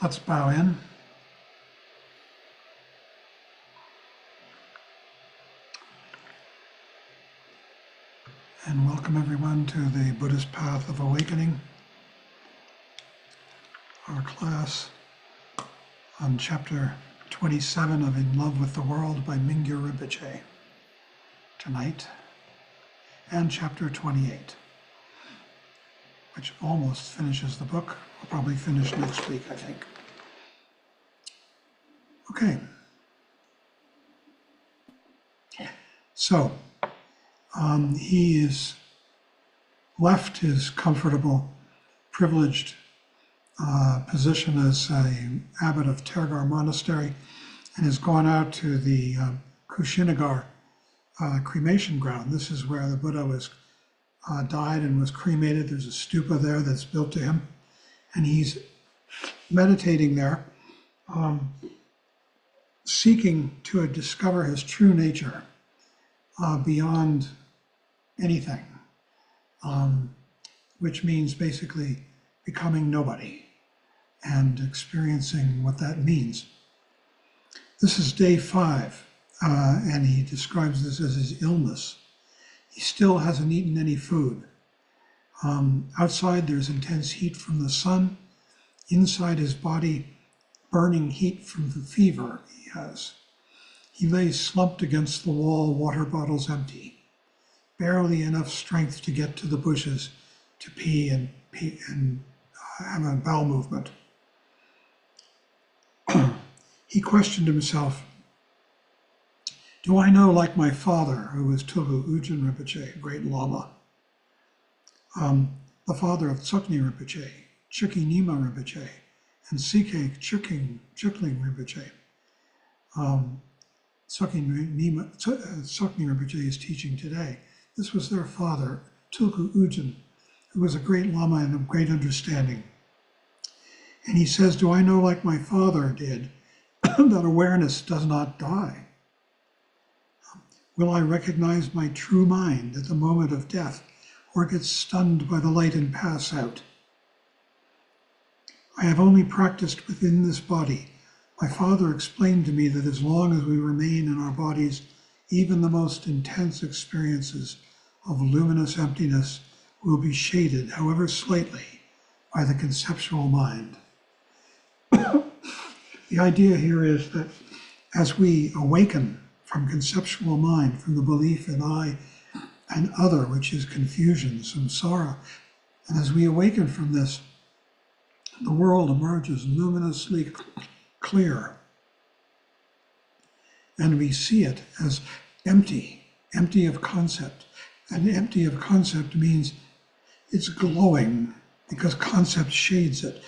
Let's bow in and welcome everyone to the Buddhist Path of Awakening, our class on chapter 27 of In Love with the World by Mingyur Rinpoche tonight, and chapter 28, which almost finishes the book. We'll probably finish next week, I think. Okay. So, he has left his comfortable, privileged position as an abbot of Tergar Monastery and has gone out to the Kushinagar cremation ground. This is where the Buddha was died and was cremated. There's a stupa there that's built to him, and he's meditating there, seeking to discover his true nature beyond anything, which means basically becoming nobody and experiencing what that means. This is day 5, and he describes this as his illness. He still hasn't eaten any food. Outside, there's intense heat from the sun. Inside his body, burning heat from the fever he has. He lays slumped against the wall, water bottles empty. Barely enough strength to get to the bushes to pee and have a bowel movement. He questioned himself, do I know, like my father, who was Tulku Ujin Rinpoche, a great Lama, the father of Tsoknyi Rinpoche, Chukyi Nyima Rinpoche, and Sikhe Chukling Rinpoche. Tsoknyi Rinpoche is teaching today. This was their father, Tulku Ujin, who was a great Lama and of great understanding. And he says, do I know, like my father did, that awareness does not die? Will I recognize my true mind at the moment of death, or get stunned by the light and pass out? I have only practiced within this body. My father explained to me that as long as we remain in our bodies, even the most intense experiences of luminous emptiness will be shaded, however slightly, by the conceptual mind. The idea here is that as we awaken from conceptual mind, from the belief in I and other, which is confusion, samsara, and as we awaken from this, the world emerges luminously clear, and we see it as empty of concept. And empty of concept means it's glowing because concept shades it,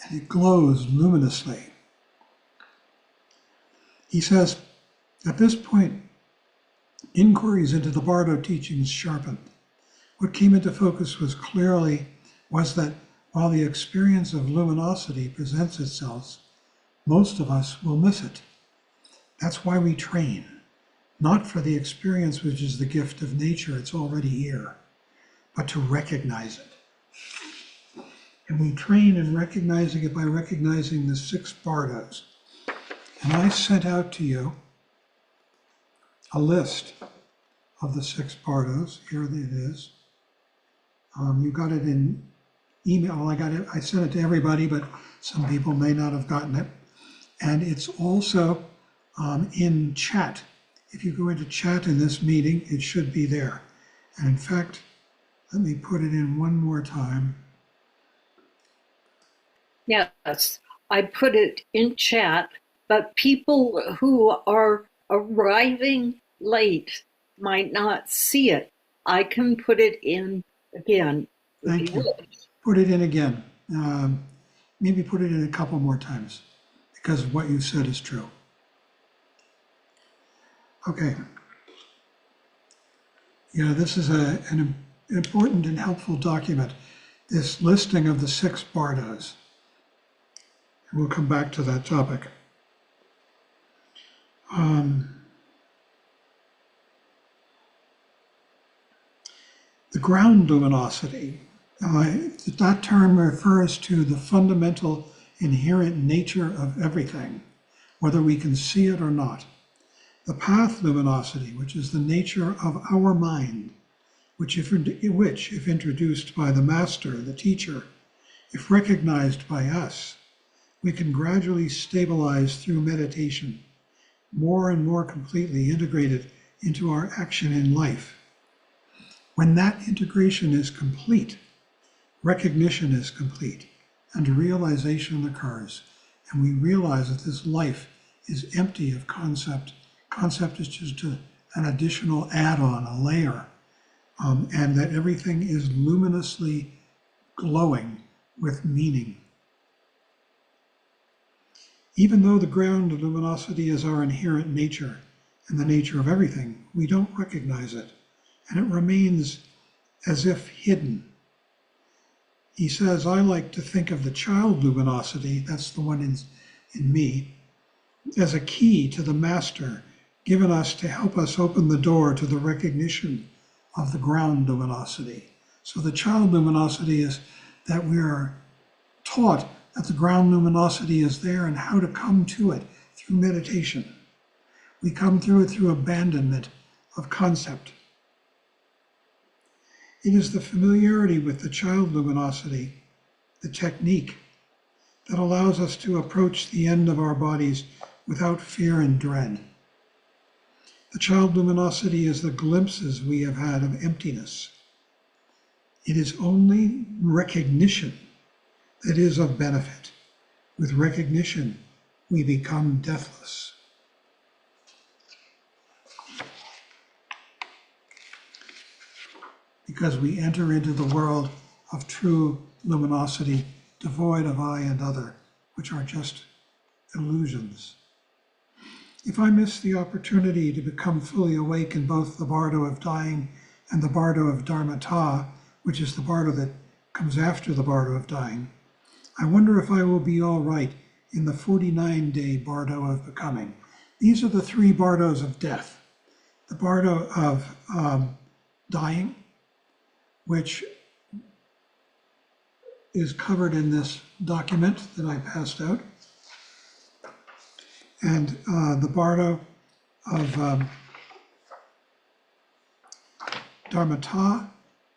and it glows luminously. He says, at this point, inquiries into the Bardo teachings sharpened. What came into focus was that while the experience of luminosity presents itself, most of us will miss it. That's why we train, not for the experience which is the gift of nature, it's already here, but to recognize it. And we train in recognizing it by recognizing the 6 Bardos. And I sent out to you a list of the 6 Bardos. Here it is. You got it in email. Well, I sent it to everybody, but some people may not have gotten it. And it's also in chat. If you go into chat in this meeting, it should be there. And in fact, let me put it in one more time. Yes, I put it in chat, but people who are arriving late might not see it. I can put it in again. Thank you. Put it in again. Maybe put it in a couple more times, because what you said is true. Okay. This is an important and helpful document, this listing of the 6 Bardos. And we'll come back to that topic. The ground luminosity, that term refers to the fundamental inherent nature of everything, whether we can see it or not. The path luminosity, which is the nature of our mind, which if introduced by the master, the teacher, if recognized by us, we can gradually stabilize through meditation, more and more completely integrated into our action in life. When that integration is complete, recognition is complete, and realization occurs, and we realize that this life is empty of concept. Concept is just an additional add-on, a layer, and that everything is luminously glowing with meaning. Even though the ground of luminosity is our inherent nature and the nature of everything, we don't recognize it, and it remains as if hidden. He says, I like to think of the child luminosity, that's the one in me, as a key to the master given us to help us open the door to the recognition of the ground luminosity. So the child luminosity is that we are taught that the ground luminosity is there and how to come to it through meditation. We come through it through abandonment of concept. It is the familiarity with the child luminosity, the technique, that allows us to approach the end of our bodies without fear and dread. The child luminosity is the glimpses we have had of emptiness. It is only recognition that is of benefit. With recognition, we become deathless. Because we enter into the world of true luminosity, devoid of I and other, which are just illusions. If I miss the opportunity to become fully awake in both the bardo of dying and the bardo of dharmata, which is the bardo that comes after the bardo of dying, I wonder if I will be all right in the 49-day bardo of becoming. These are the three bardos of death. The bardo of dying, which is covered in this document that I passed out, and the bardo of dharmata,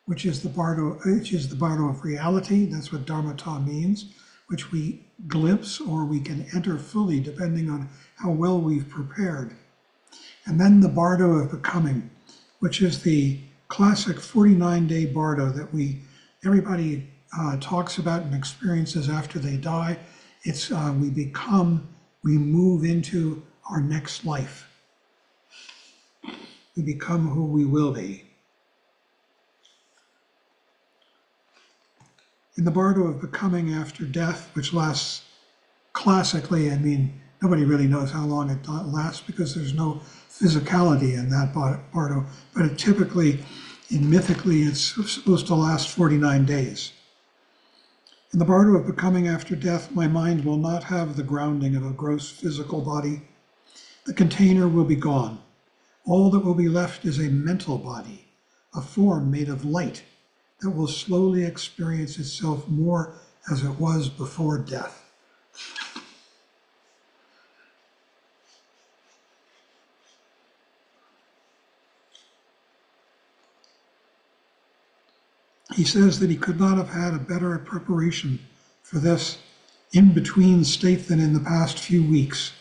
which is the bardo of reality. That's what dharmata means, which we glimpse or we can enter fully depending on how well we've prepared. And then the bardo of becoming, which is the classic 49-day bardo that everybody talks about and experiences after they die. It's we move into our next life. We become who we will be. In the bardo of becoming after death, which lasts classically, nobody really knows how long it lasts because there's no physicality in that bardo, but mythically, it's supposed to last 49 days. In the bardo of becoming after death, my mind will not have the grounding of a gross physical body. The container will be gone. All that will be left is a mental body, a form made of light that will slowly experience itself more as it was before death. He says that he could not have had a better preparation for this in-between state than in the past few weeks,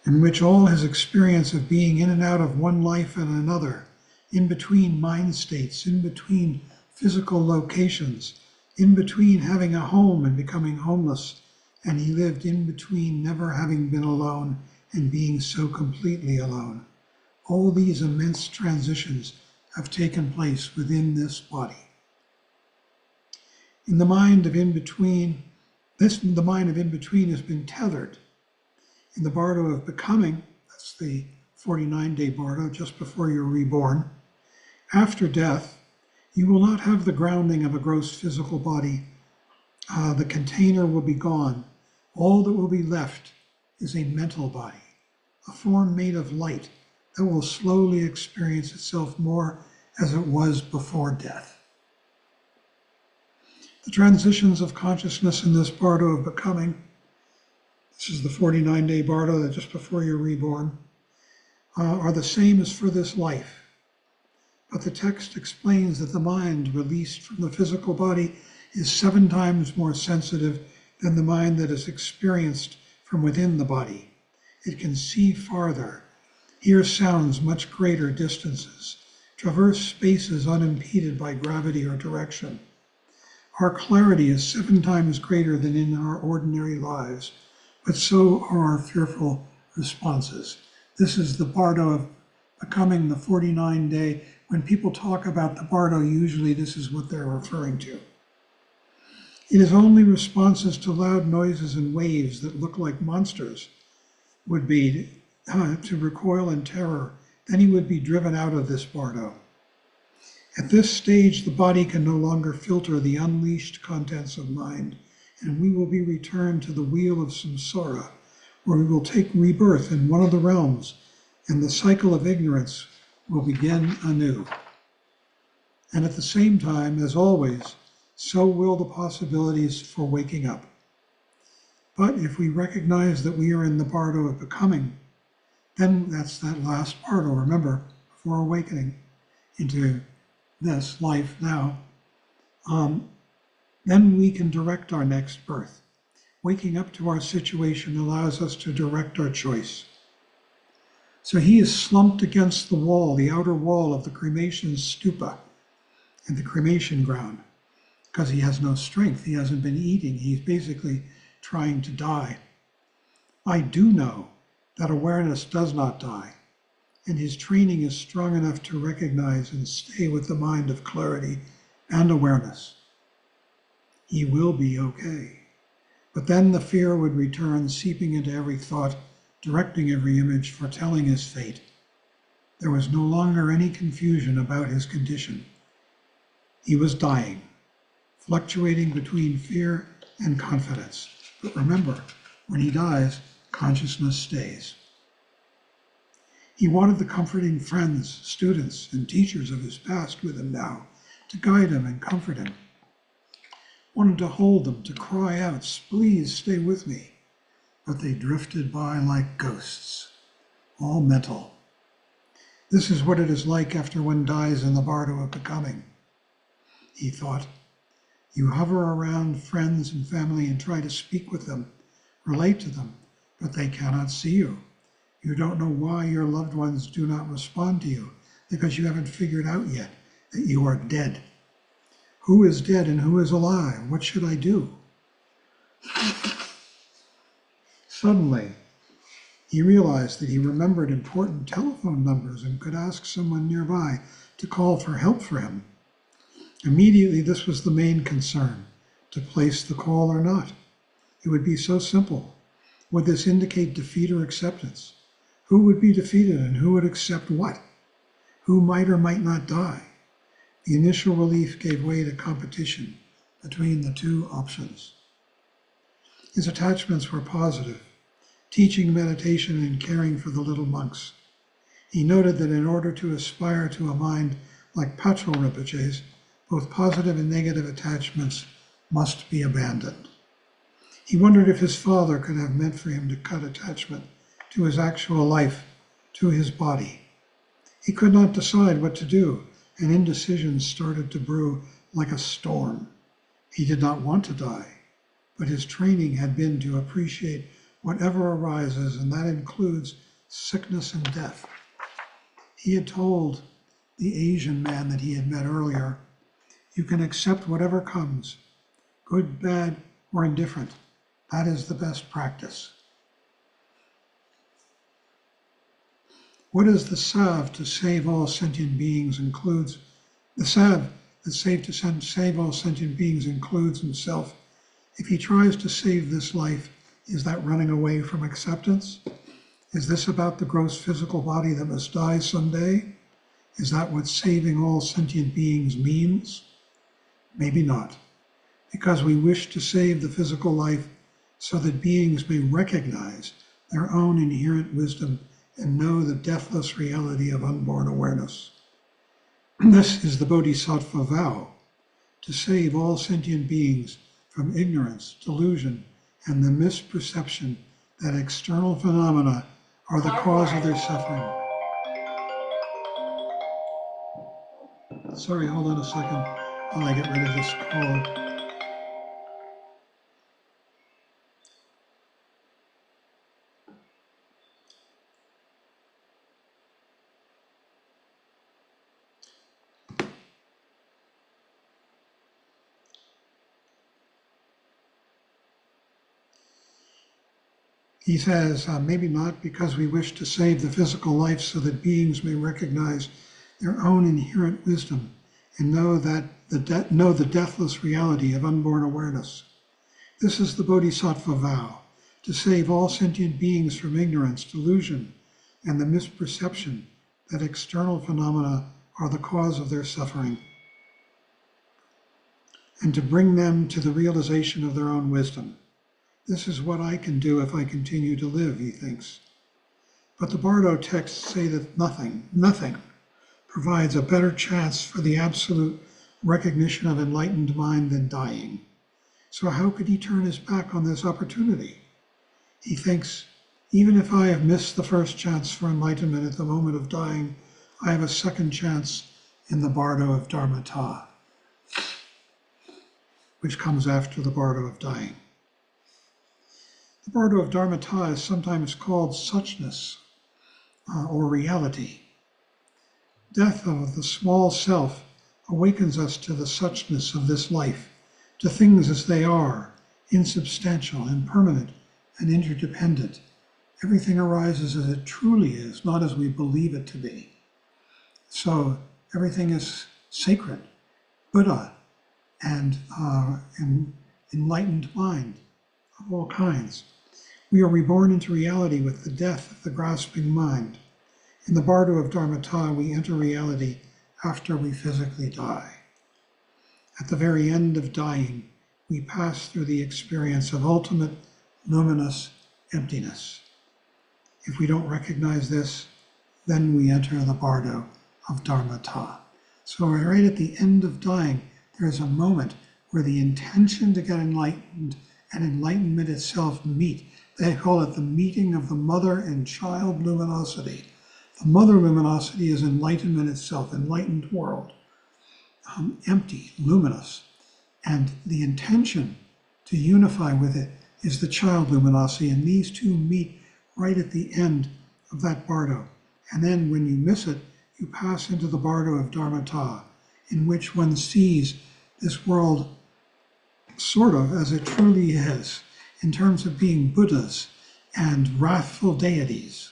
in which all his experience of being in and out of one life and another, in between mind states, in between physical locations, in between having a home and becoming homeless, and he lived in between never having been alone and being so completely alone. All these immense transitions have taken place within this body. In the mind of in-between, the mind of in-between has been tethered. In the bardo of becoming, that's the 49-day bardo, just before you're reborn, after death, you will not have the grounding of a gross physical body. The container will be gone. All that will be left is a mental body, a form made of light that will slowly experience itself more as it was before death. The transitions of consciousness in this bardo of becoming this is the 49-day bardo that just before you're reborn, are the same as for this life. But the text explains that the mind released from the physical body is 7 times more sensitive than the mind that is experienced from within the body. It can see farther, hear sounds much greater distances, traverse spaces unimpeded by gravity or direction. Our clarity is 7 times greater than in our ordinary lives, but so are our fearful responses. This is the bardo of becoming, the 49-day. When people talk about the bardo, usually this is what they're referring to. It is only responses to loud noises and waves that look like monsters would be to recoil in terror. Then he would be driven out of this bardo. At this stage, the body can no longer filter the unleashed contents of mind, and we will be returned to the wheel of samsara, where we will take rebirth in one of the realms, and the cycle of ignorance will begin anew. And at the same time, as always, so will the possibilities for waking up. But if we recognize that we are in the bardo of becoming, then that's that last bardo, remember, before awakening into this life now, then we can direct our next birth. Waking up to our situation allows us to direct our choice. So he is slumped against the wall, the outer wall of the cremation stupa and the cremation ground, because he has no strength. He hasn't been eating. He's basically trying to die. I do know that awareness does not die, and his training is strong enough to recognize and stay with the mind of clarity and awareness. He will be okay. But then the fear would return, seeping into every thought, directing every image, foretelling his fate. There was no longer any confusion about his condition. He was dying, fluctuating between fear and confidence. But remember, when he dies, consciousness stays. He wanted the comforting friends, students, and teachers of his past with him now, to guide him and comfort him. Wanted to hold them, to cry out, "Please stay with me." But they drifted by like ghosts, all mental. This is what it is like after one dies in the bardo of becoming. He thought, you hover around friends and family and try to speak with them, relate to them, but they cannot see you. You don't know why your loved ones do not respond to you, because you haven't figured out yet that you are dead. Who is dead and who is alive? What should I do? Suddenly, he realized that he remembered important telephone numbers and could ask someone nearby to call for help for him. Immediately, this was the main concern, to place the call or not. It would be so simple. Would this indicate defeat or acceptance? Who would be defeated and who would accept what? Who might or might not die? The initial relief gave way to competition between the two options. His attachments were positive, teaching meditation and caring for the little monks. He noted that in order to aspire to a mind like Patrul Rinpoche's, both positive and negative attachments must be abandoned. He wondered if his father could have meant for him to cut attachment to his actual life, to his body. He could not decide what to do, and indecision started to brew like a storm. He did not want to die, but his training had been to appreciate whatever arises, and that includes sickness and death. He had told the Asian man that he had met earlier, you can accept whatever comes, good, bad, or indifferent. That is the best practice. What is the salve to save all sentient beings includes, the salve that save all sentient beings includes himself. If he tries to save this life, is that running away from acceptance? Is this about the gross physical body that must die someday? Is that what saving all sentient beings means? Maybe not, because we wish to save the physical life so that beings may recognize their own inherent wisdom and know the deathless reality of unborn awareness. This is the Bodhisattva vow, to save all sentient beings from ignorance, delusion, and the misperception that external phenomena are the cause of their suffering. Sorry, hold on a second while I get rid of this call. He says, maybe not because we wish to save the physical life so that beings may recognize their own inherent wisdom and know the deathless reality of unborn awareness. This is the Bodhisattva vow, to save all sentient beings from ignorance, delusion, and the misperception that external phenomena are the cause of their suffering, and to bring them to the realization of their own wisdom. This is what I can do if I continue to live, he thinks. But the Bardo texts say that nothing provides a better chance for the absolute recognition of enlightened mind than dying. So how could he turn his back on this opportunity? He thinks, even if I have missed the first chance for enlightenment at the moment of dying, I have a second chance in the Bardo of Dharmata, which comes after the Bardo of dying. The Bardo of Dharmata is sometimes called suchness or reality. Death of the small self awakens us to the suchness of this life, to things as they are, insubstantial, impermanent, and interdependent. Everything arises as it truly is, not as we believe it to be. So everything is sacred, Buddha, and enlightened mind of all kinds. We are reborn into reality with the death of the grasping mind. In the Bardo of Dharmata, we enter reality after we physically die. At the very end of dying, we pass through the experience of ultimate luminous emptiness. If we don't recognize this, then we enter the Bardo of Dharmata. So right at the end of dying, there's a moment where the intention to get enlightened and enlightenment itself meet. They call it the meeting of the mother and child luminosity. The mother luminosity is enlightenment itself, enlightened world, empty, luminous. And the intention to unify with it is the child luminosity. And these two meet right at the end of that Bardo. And then when you miss it, you pass into the Bardo of Dharmata, in which one sees this world sort of as it truly is, in terms of being Buddhas and wrathful deities.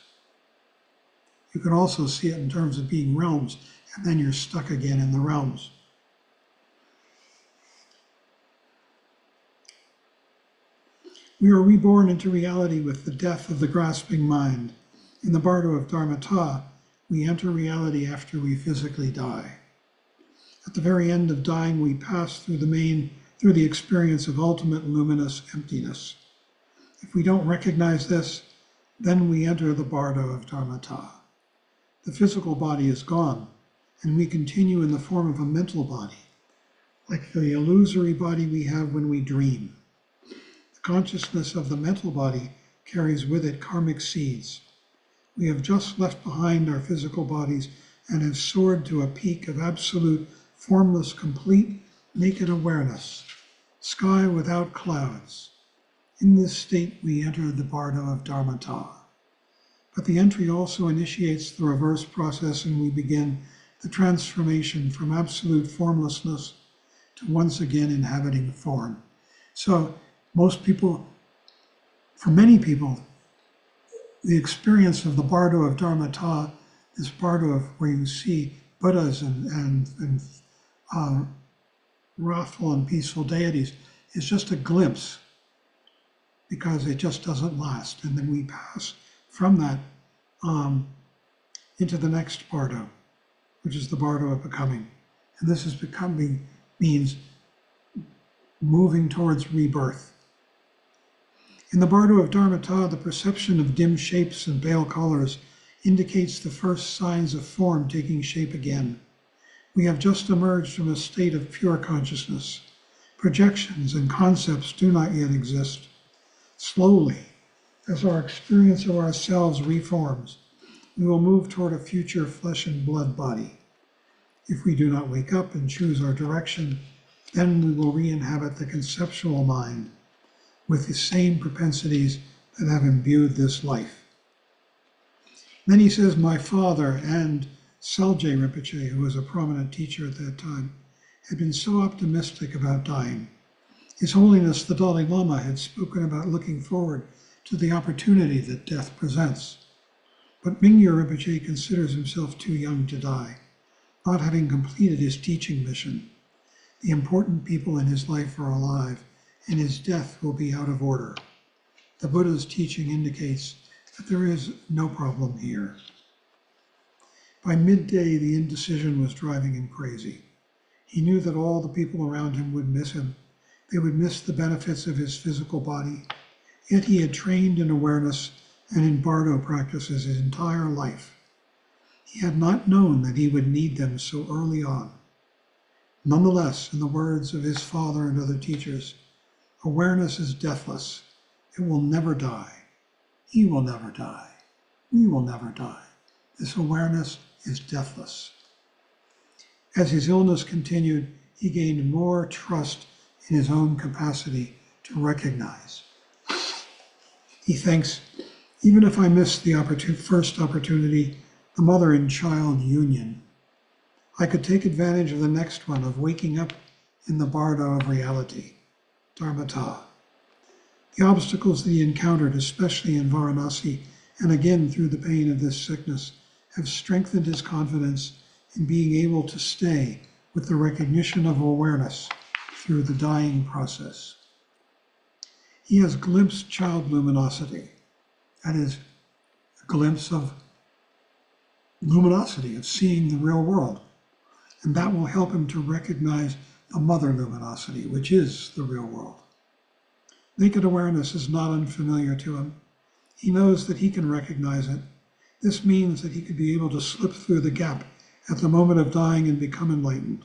You can also see it in terms of being realms, and then you're stuck again in the realms. We are reborn into reality with the death of the grasping mind. In the Bardo of Dharmata, we enter reality after we physically die. At the very end of dying, we pass through the experience of ultimate luminous emptiness. If we don't recognize this, then we enter the Bardo of Dharmata. The physical body is gone, and we continue in the form of a mental body, like the illusory body we have when we dream. The consciousness of the mental body carries with it karmic seeds. We have just left behind our physical bodies and have soared to a peak of absolute, formless, complete, naked awareness, sky without clouds. In this state, we enter the Bardo of Dharmata. But the entry also initiates the reverse process, and we begin the transformation from absolute formlessness to once again inhabiting form. So for many people, the experience of the Bardo of Dharmata, this Bardo of where you see Buddhas and wrathful and peaceful deities, is just a glimpse, because it just doesn't last. And then we pass from that into the next Bardo, which is the Bardo of becoming. And this is becoming means moving towards rebirth. In the Bardo of Dharmata, the perception of dim shapes and pale colors indicates the first signs of form taking shape again. We have just emerged from a state of pure consciousness. Projections and concepts do not yet exist. Slowly, As our experience of ourselves reforms, we will move toward a future flesh and blood body. If we do not wake up and choose our direction, then we will re-inhabit the conceptual mind with the same propensities that have imbued this life. Then he says, my father and Salje Rinpoche, who was a prominent teacher at that time, had been so optimistic about dying. His Holiness the Dalai Lama had spoken about looking forward to the opportunity that death presents. But Mingyur Rinpoche considers himself too young to die, not having completed his teaching mission. The important people in his life are alive, and his death will be out of order. The Buddha's teaching indicates that there is no problem here. By midday, the indecision was driving him crazy. He knew that all the people around him would miss him. They would miss the benefits of his physical body. Yet he had trained in awareness and in Bardo practices his entire life. He had not known that he would need them so early on. Nonetheless, in the words of his father and other teachers, awareness is deathless. It will never die. He will never die. We will never die. This awareness is deathless. As his illness continued, he gained more trust in his own capacity to recognize. He thinks, even if I miss the first opportunity, the mother and child union, I could take advantage of the next one of waking up in the bardo of reality, dharmata. The obstacles that he encountered, especially in Varanasi, and again through the pain of this sickness, have strengthened his confidence in being able to stay with the recognition of awareness through the dying process. He has glimpsed child luminosity, that is, a glimpse of luminosity, of seeing the real world, and that will help him to recognize the mother luminosity, which is the real world. Naked awareness is not unfamiliar to him. He knows that he can recognize it. This means that he could be able to slip through the gap at the moment of dying and become enlightened,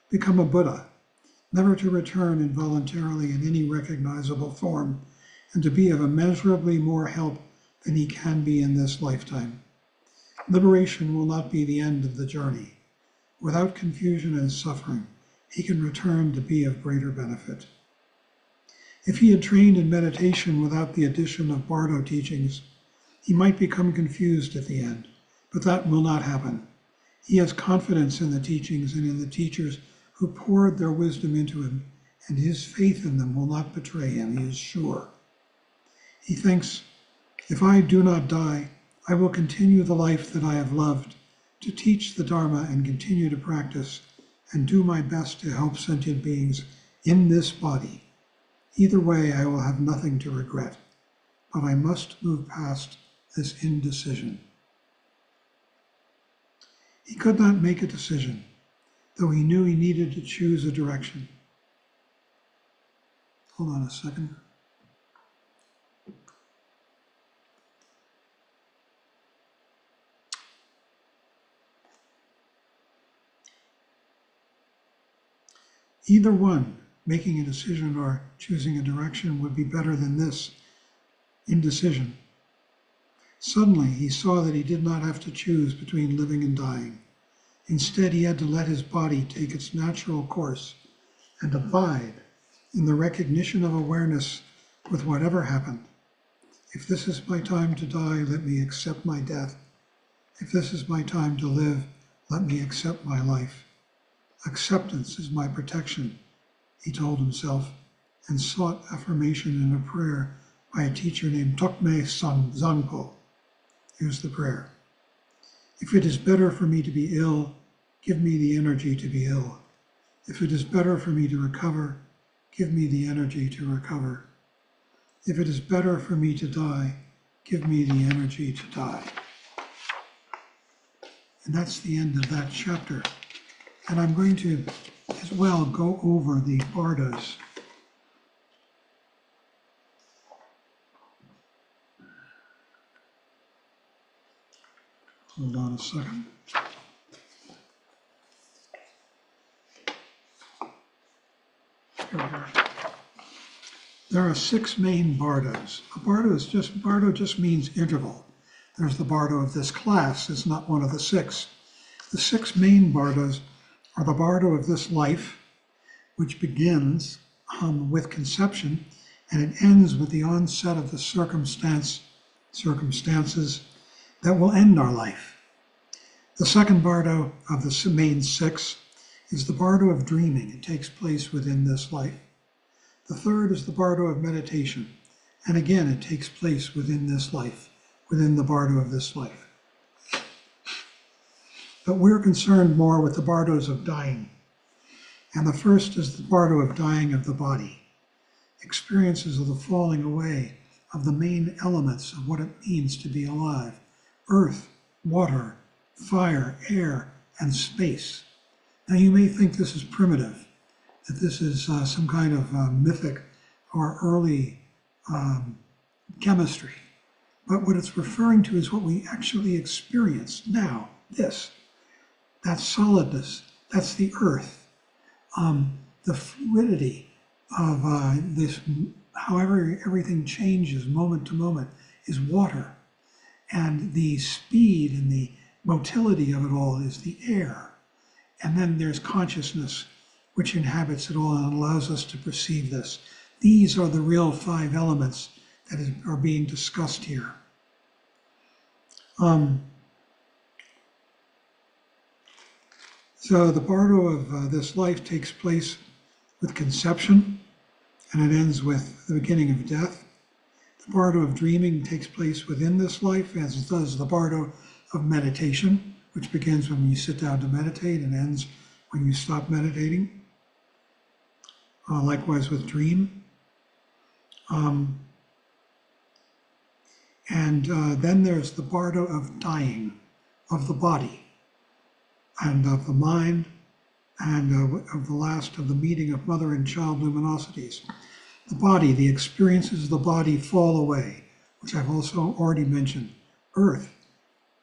become a Buddha, never to return involuntarily in any recognizable form, and to be of immeasurably more help than he can be in this lifetime. Liberation will not be the end of the journey. Without confusion and suffering, he can return to be of greater benefit. If he had trained in meditation without the addition of Bardo teachings, he might become confused at the end, but that will not happen. He has confidence in the teachings and in the teachers who poured their wisdom into him, and his faith in them will not betray him, he is sure. He thinks, if I do not die, I will continue the life that I have loved, to teach the Dharma and continue to practice, and do my best to help sentient beings in this body. Either way, I will have nothing to regret, but I must move past this indecision. He could not make a decision, though he knew he needed to choose a direction. Hold on a second. Either one, making a decision or choosing a direction, would be better than this indecision. Suddenly, he saw that he did not have to choose between living and dying. Instead, he had to let his body take its natural course and abide in the recognition of awareness with whatever happened. If this is my time to die, let me accept my death. If this is my time to live, let me accept my life. Acceptance is my protection, he told himself, and sought affirmation in a prayer by a teacher named Tokme Zangpo. Here's the prayer. If it is better for me to be ill, give me the energy to be ill. If it is better for me to recover, give me the energy to recover. If it is better for me to die, give me the energy to die. And that's the end of that chapter. And I'm going to as well go over the bardas. Hold on a second. Here we are. There are 6 main bardos. Bardo just means interval. There's the bardo of this class. It's not one of the 6. The 6 main bardos are the bardo of this life, which begins with conception, and it ends with the onset of the circumstances that will end our life. The second bardo of the main 6 is the bardo of dreaming. It takes place within this life. The third is the bardo of meditation, and again it takes place within this life, within the bardo of this life. But we're concerned more with the bardos of dying. And the first is the bardo of dying of the body, experiences of the falling away of the main elements of what it means to be alive: earth, water, fire, air, and space. Now you may think this is primitive, that this is some kind of mythic or early chemistry. But what it's referring to is what we actually experience now, this. That solidness, that's the earth. The fluidity of this, however everything changes moment to moment, is water. And the speed and the motility of it all is the air. And then there's consciousness, which inhabits it all and allows us to perceive this. These are the real 5 elements that are being discussed here. So the bardo of this life takes place with conception, and it ends with the beginning of death. The bardo of dreaming takes place within this life, as does the bardo of meditation, which begins when you sit down to meditate and ends when you stop meditating. Likewise with dream. Then there's the bardo of dying of the body and of the mind, and of the last of the meeting of mother and child luminosities. The body, the experiences of the body fall away, which I've also already mentioned. Earth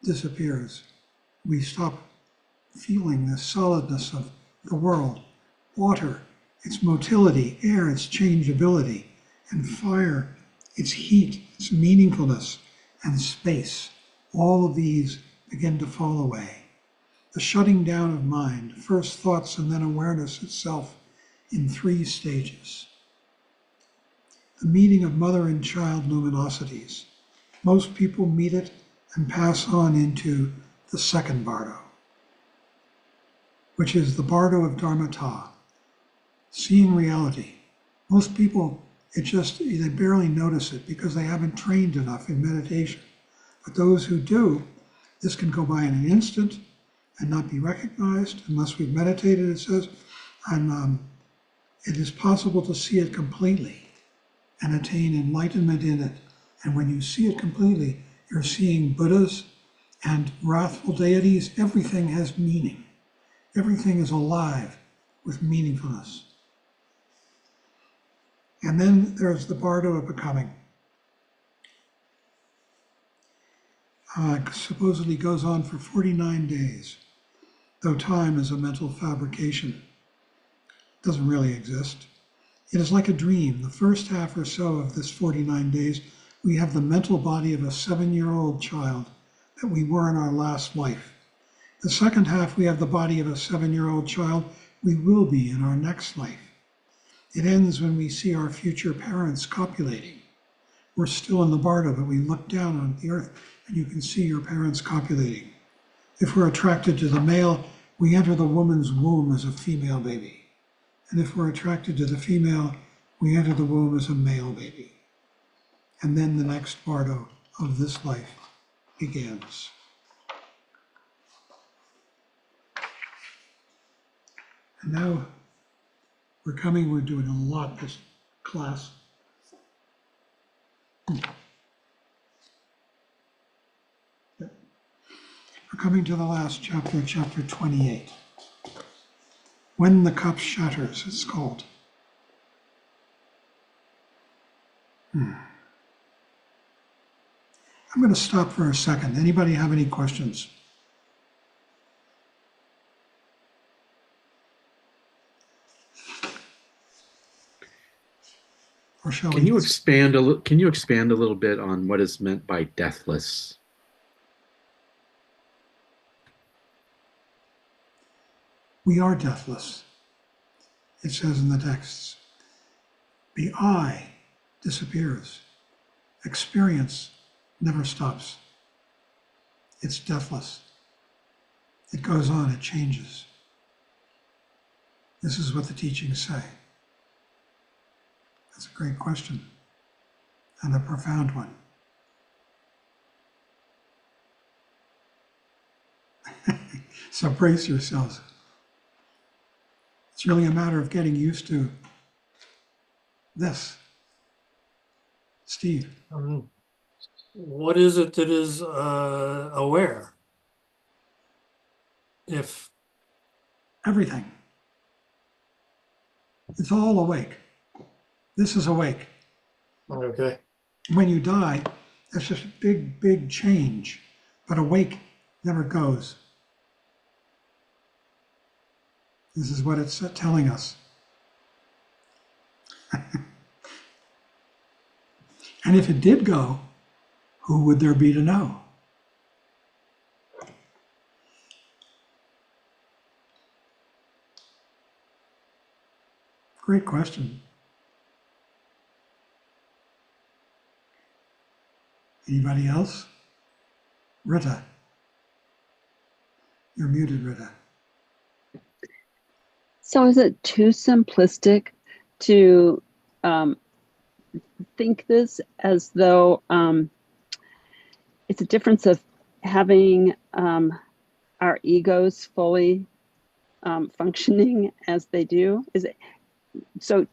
disappears. We stop feeling the solidness of the world. Water, its motility. Air, its changeability. And fire, its heat, its meaningfulness. And space. All of these begin to fall away. The shutting down of mind, first thoughts and then awareness itself in 3 stages. The meeting of mother and child luminosities. Most people meet it and pass on into the second bardo, which is the bardo of dharmata, seeing reality. Most people, they barely notice it because they haven't trained enough in meditation. But those who do, this can go by in an instant and not be recognized unless we've meditated, it says, and it is possible to see it completely and attain enlightenment in it. And when you see it completely, you're seeing Buddhas and wrathful deities. Everything has meaning. Everything is alive with meaningfulness. And then there's the bardo of becoming. Supposedly goes on for 49 days. Though time is a mental fabrication, it doesn't really exist. It is like a dream. The first half or so of this 49 days, we have the mental body of a 7-year-old child that we were in our last life. The second half, we have the body of a 7-year-old child we will be in our next life. It ends when we see our future parents copulating. We're still in the bardo, but we look down on the earth and you can see your parents copulating. If we're attracted to the male, we enter the woman's womb as a female baby. And if we're attracted to the female, we enter the womb as a male baby. And then the next bardo of this life begins. And now we're doing a lot this class. We're coming to the last chapter, chapter 28. When the cup shatters, it's called. I'm going to stop for a second. Anybody have any questions? Or shall Can we? you expand a little? Can you expand a little bit on what is meant by deathless? We are deathless. It says in the texts. The I disappears. Experience never stops. It's deathless. It goes on, it changes. This is what the teachings say. That's a great question and a profound one. So brace yourselves. It's really a matter of getting used to this. Steve, What is it that is aware? If everything. It's all awake. This is awake. okay, When you die, that's just a big, big change. But awake never goes. This is what it's telling us. And if it did go, who would there be to know? Great question. Anybody else? Rita. You're muted, Rita. So is it too simplistic to think this as though it's a difference of having our egos fully functioning as they do? Is it so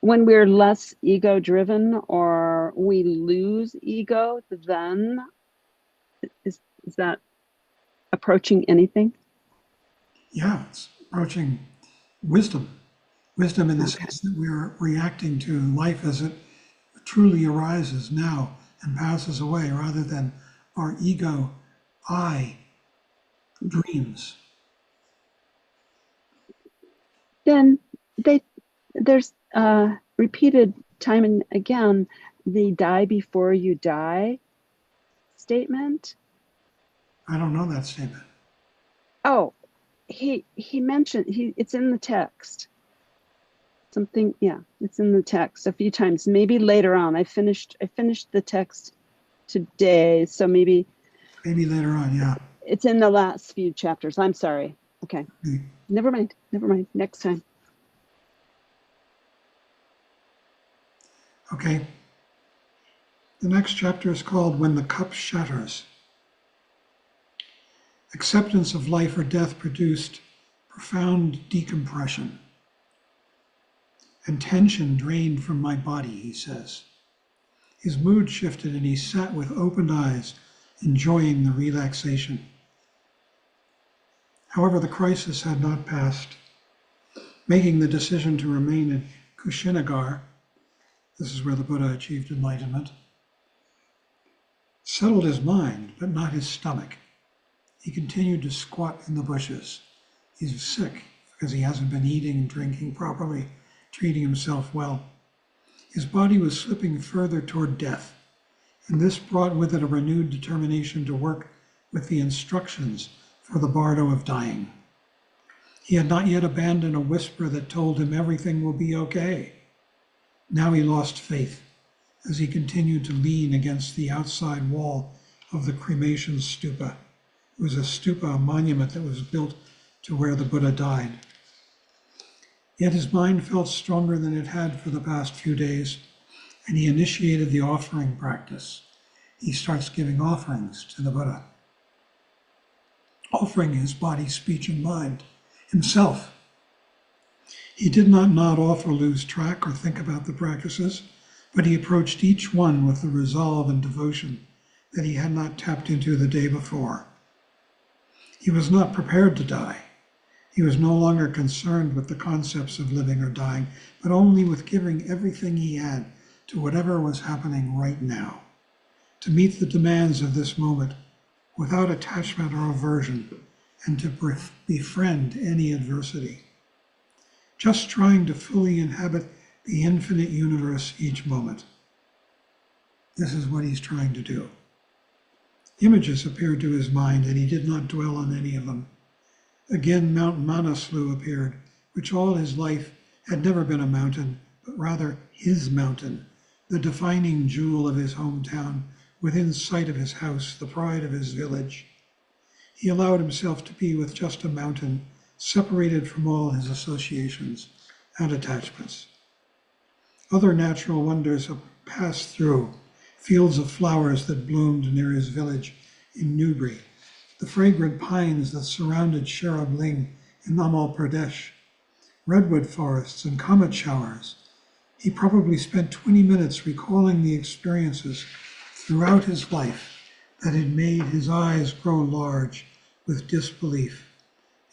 when we're less ego driven or we lose ego, then is that approaching anything? Yeah, it's approaching wisdom. Wisdom in the sense that we're reacting to life as it truly arises now and passes away, rather than our ego, I, dreams. Then there's repeated time and again the die before you die statement. I don't know that statement. Oh, he mentioned it's in the text. Something, yeah, it's in the text a few times. Maybe later on. I finished the text today, so maybe later on, yeah. it's in the last few chapters. I'm sorry. Okay. Never mind. Next time. Okay. The next chapter is called When the Cup Shatters. Acceptance of life or death produced profound decompression, and tension drained from my body, he says. His mood shifted and he sat with opened eyes, enjoying the relaxation. However, the crisis had not passed. Making the decision to remain in Kushinagar, this is where the Buddha achieved enlightenment, settled his mind, but not his stomach. He continued to squat in the bushes. He's sick because he hasn't been eating and drinking properly, treating himself well. His body was slipping further toward death, and this brought with it a renewed determination to work with the instructions for the bardo of dying. He had not yet abandoned a whisper that told him everything will be okay. Now he lost faith as he continued to lean against the outside wall of the cremation stupa. It was a stupa, a monument that was built to where the Buddha died. Yet his mind felt stronger than it had for the past few days, and he initiated the offering practice. He starts giving offerings to the Buddha, offering his body, speech, and mind, himself. He did not nod off or lose track or think about the practices, but he approached each one with the resolve and devotion that he had not tapped into the day before. He was not prepared to die. He was no longer concerned with the concepts of living or dying, but only with giving everything he had to whatever was happening right now, to meet the demands of this moment without attachment or aversion, and to befriend any adversity. just trying to fully inhabit the infinite universe each moment. This is what he's trying to do. Images appeared to his mind, and he did not dwell on any of them. Again, Mount Manaslu appeared, which all his life had never been a mountain, but rather his mountain, the defining jewel of his hometown, within sight of his house, the pride of his village. He allowed himself to be with just a mountain, separated from all his associations and attachments. Other natural wonders have passed through, fields of flowers that bloomed near his village in Newbury, the fragrant pines that surrounded Sherab Ling in Namal Pradesh, redwood forests and comet showers. He probably spent 20 minutes recalling the experiences throughout his life that had made his eyes grow large with disbelief,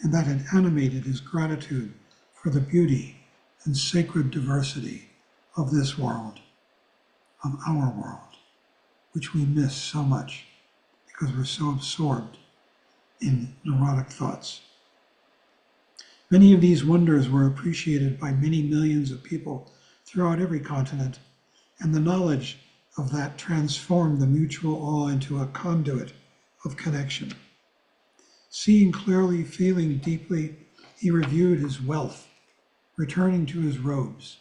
and that had animated his gratitude for the beauty and sacred diversity of this world, of our world, which we miss so much because we're so absorbed in neurotic thoughts. Many of these wonders were appreciated by many millions of people throughout every continent, and the knowledge of that transformed the mutual awe into a conduit of connection. Seeing clearly, feeling deeply, he reviewed his wealth, returning to his robes.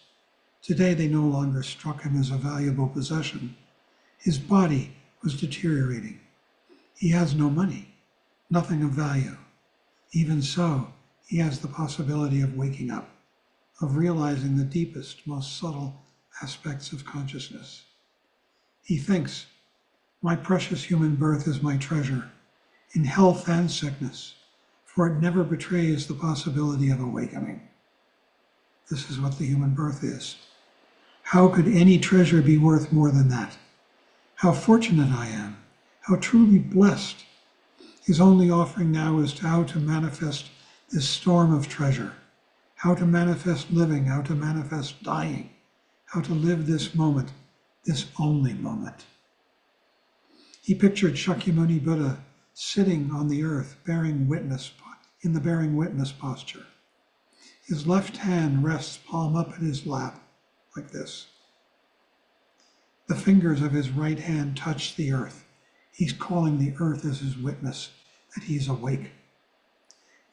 Today they no longer struck him as a valuable possession. His body was deteriorating. He has no money, nothing of value. Even so, he has the possibility of waking up, of realizing the deepest, most subtle aspects of consciousness. He thinks, my precious human birth is my treasure, in health and sickness, for it never betrays the possibility of awakening. This is what the human birth is. How could any treasure be worth more than that? How fortunate I am, how truly blessed. His only offering now is how to manifest this storm of treasure, how to manifest living, how to manifest dying, how to live this moment, this only moment. He pictured Shakyamuni Buddha sitting on the earth, bearing witness in the bearing witness posture. His left hand rests palm up in his lap, like this. The fingers of his right hand touch the earth. He's calling the earth as his witness that he's awake.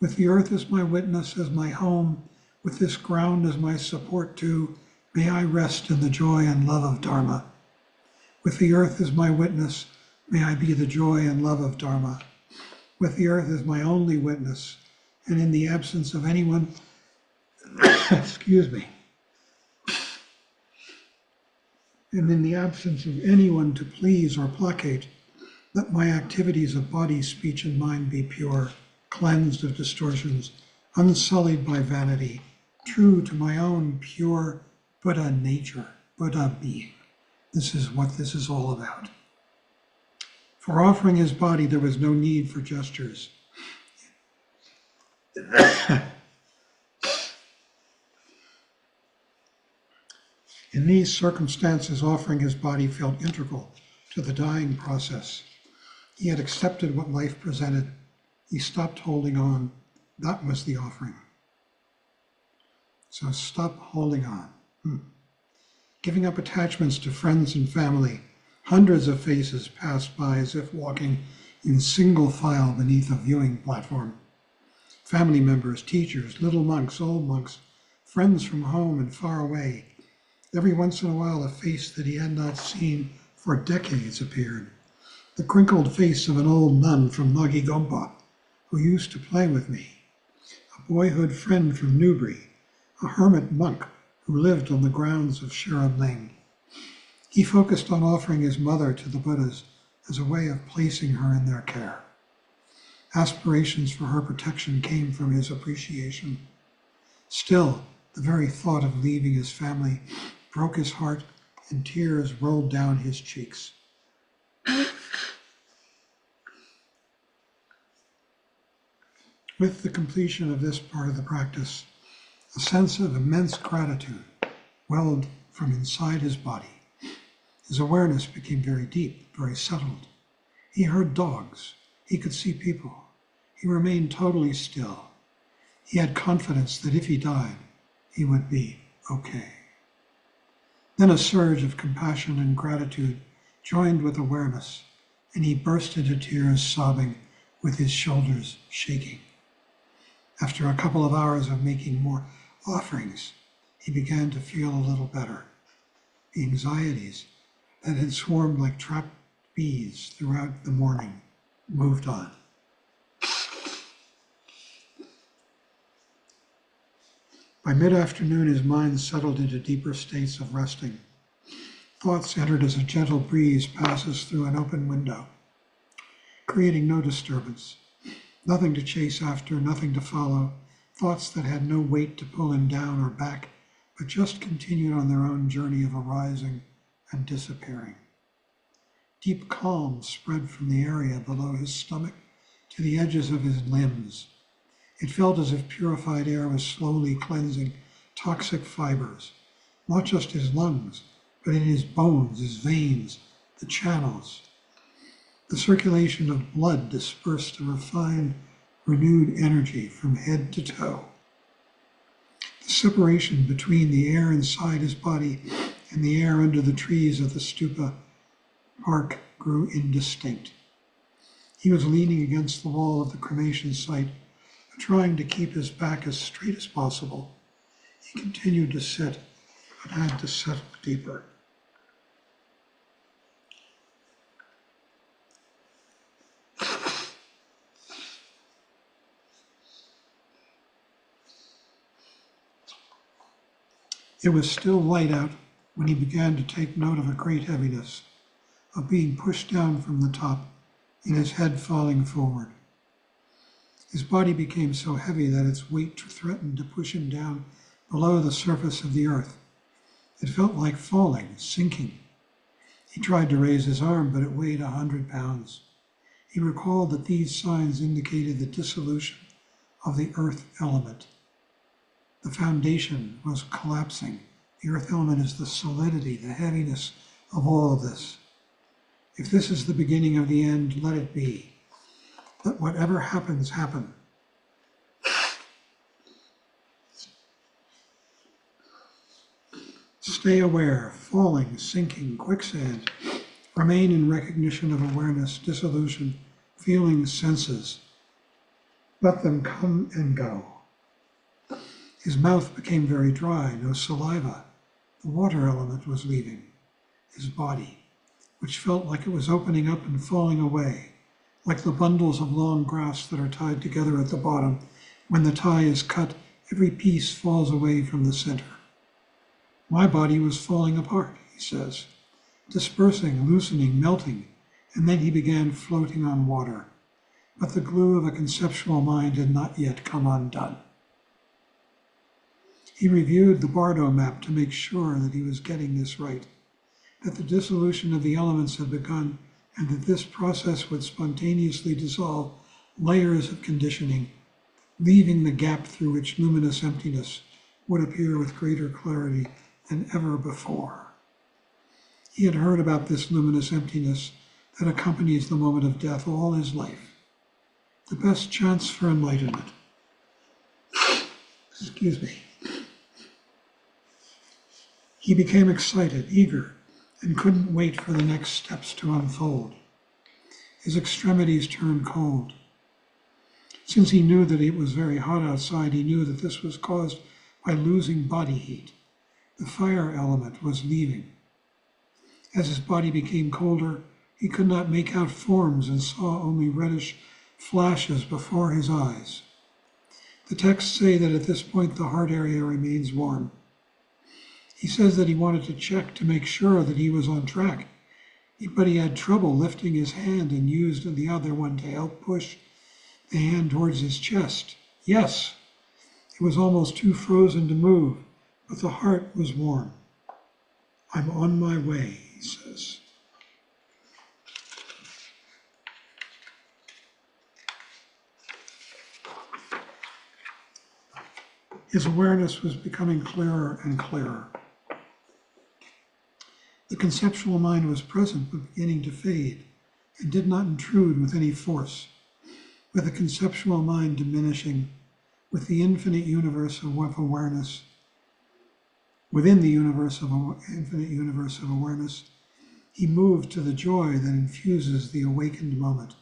With the earth as my witness, as my home, with this ground as my support too, may I rest in the joy and love of Dharma. With the earth as my witness, may I be the joy and love of Dharma. With the earth as my only witness, and in the absence of anyone, excuse me, and in the absence of anyone to please or placate, let my activities of body, speech, and mind be pure, cleansed of distortions, unsullied by vanity, true to my own pure Buddha nature, Buddha being. This is what this is all about. For offering his body, there was no need for gestures. In these circumstances, offering his body felt integral to the dying process. He had accepted what life presented. He stopped holding on. That was the offering. So stop holding on. Giving up attachments to friends and family. Hundreds of faces passed by as if walking in single file beneath a viewing platform. Family members, teachers, little monks, old monks, friends from home and far away. Every once in a while, a face that he had not seen for decades appeared. The crinkled face of an old nun from Nagi Gompa, who used to play with me. A boyhood friend from Newbury, a hermit monk who lived on the grounds of Sherab Ling. He focused on offering his mother to the Buddhas as a way of placing her in their care. Aspirations for her protection came from his appreciation. Still, the very thought of leaving his family broke his heart, and tears rolled down his cheeks. With the completion of this part of the practice, a sense of immense gratitude welled from inside his body. His awareness became very deep, very settled. He heard dogs. He could see people. He remained totally still. He had confidence that if he died, he would be okay. Then a surge of compassion and gratitude joined with awareness, and he burst into tears, sobbing, with his shoulders shaking. After a couple of hours of making more offerings, he began to feel a little better. The anxieties that had swarmed like trapped bees throughout the morning moved on. By mid-afternoon, his mind settled into deeper states of resting. Thoughts entered as a gentle breeze passes through an open window, creating no disturbance. Nothing to chase after, nothing to follow. Thoughts that had no weight to pull him down or back, but just continued on their own journey of arising and disappearing. Deep calm spread from the area below his stomach to the edges of his limbs. It felt as if purified air was slowly cleansing toxic fibers, not just his lungs, but in his bones, his veins, the channels. The circulation of blood dispersed a refined, renewed energy from head to toe. The separation between the air inside his body and the air under the trees of the stupa park grew indistinct. He was leaning against the wall of the cremation site, trying to keep his back as straight as possible. He continued to sit, but had to settle deeper. It was still light out when he began to take note of a great heaviness, of being pushed down from the top and his head falling forward. His body became so heavy that its weight threatened to push him down below the surface of the earth. It felt like falling, sinking. He tried to raise his arm, but it weighed 100 pounds. He recalled that these signs indicated the dissolution of the earth element. The foundation was collapsing. The earth element is the solidity, the heaviness of all of this. If this is the beginning of the end, let it be. Let whatever happens, happen. Stay aware, falling, sinking, quicksand. Remain in recognition of awareness, dissolution, feelings, senses. Let them come and go. His mouth became very dry, no saliva. The water element was leaving. His body, which felt like it was opening up and falling away, like the bundles of long grass that are tied together at the bottom. When the tie is cut, every piece falls away from the center. My body was falling apart, he says, dispersing, loosening, melting, and then he began floating on water. But the glue of a conceptual mind had not yet come undone. He reviewed the Bardo map to make sure that he was getting this right, that the dissolution of the elements had begun, and that this process would spontaneously dissolve layers of conditioning, leaving the gap through which luminous emptiness would appear with greater clarity than ever before. He had heard about this luminous emptiness that accompanies the moment of death all his life, the best chance for enlightenment. Excuse me. He became excited, eager, and couldn't wait for the next steps to unfold. His extremities turned cold. Since he knew that it was very hot outside, he knew that this was caused by losing body heat. The fire element was leaving. As his body became colder, he could not make out forms and saw only reddish flashes before his eyes. The texts say that at this point the heart area remains warm. He says that he wanted to check to make sure that he was on track, but he had trouble lifting his hand and used the other one to help push the hand towards his chest. Yes, it was almost too frozen to move, but the heart was warm. I'm on my way, he says. His awareness was becoming clearer and clearer. The conceptual mind was present but beginning to fade and did not intrude with any force. With the conceptual mind diminishing, with the infinite universe of awareness Within the infinite universe of awareness, he moved to the joy that infuses the awakened moment.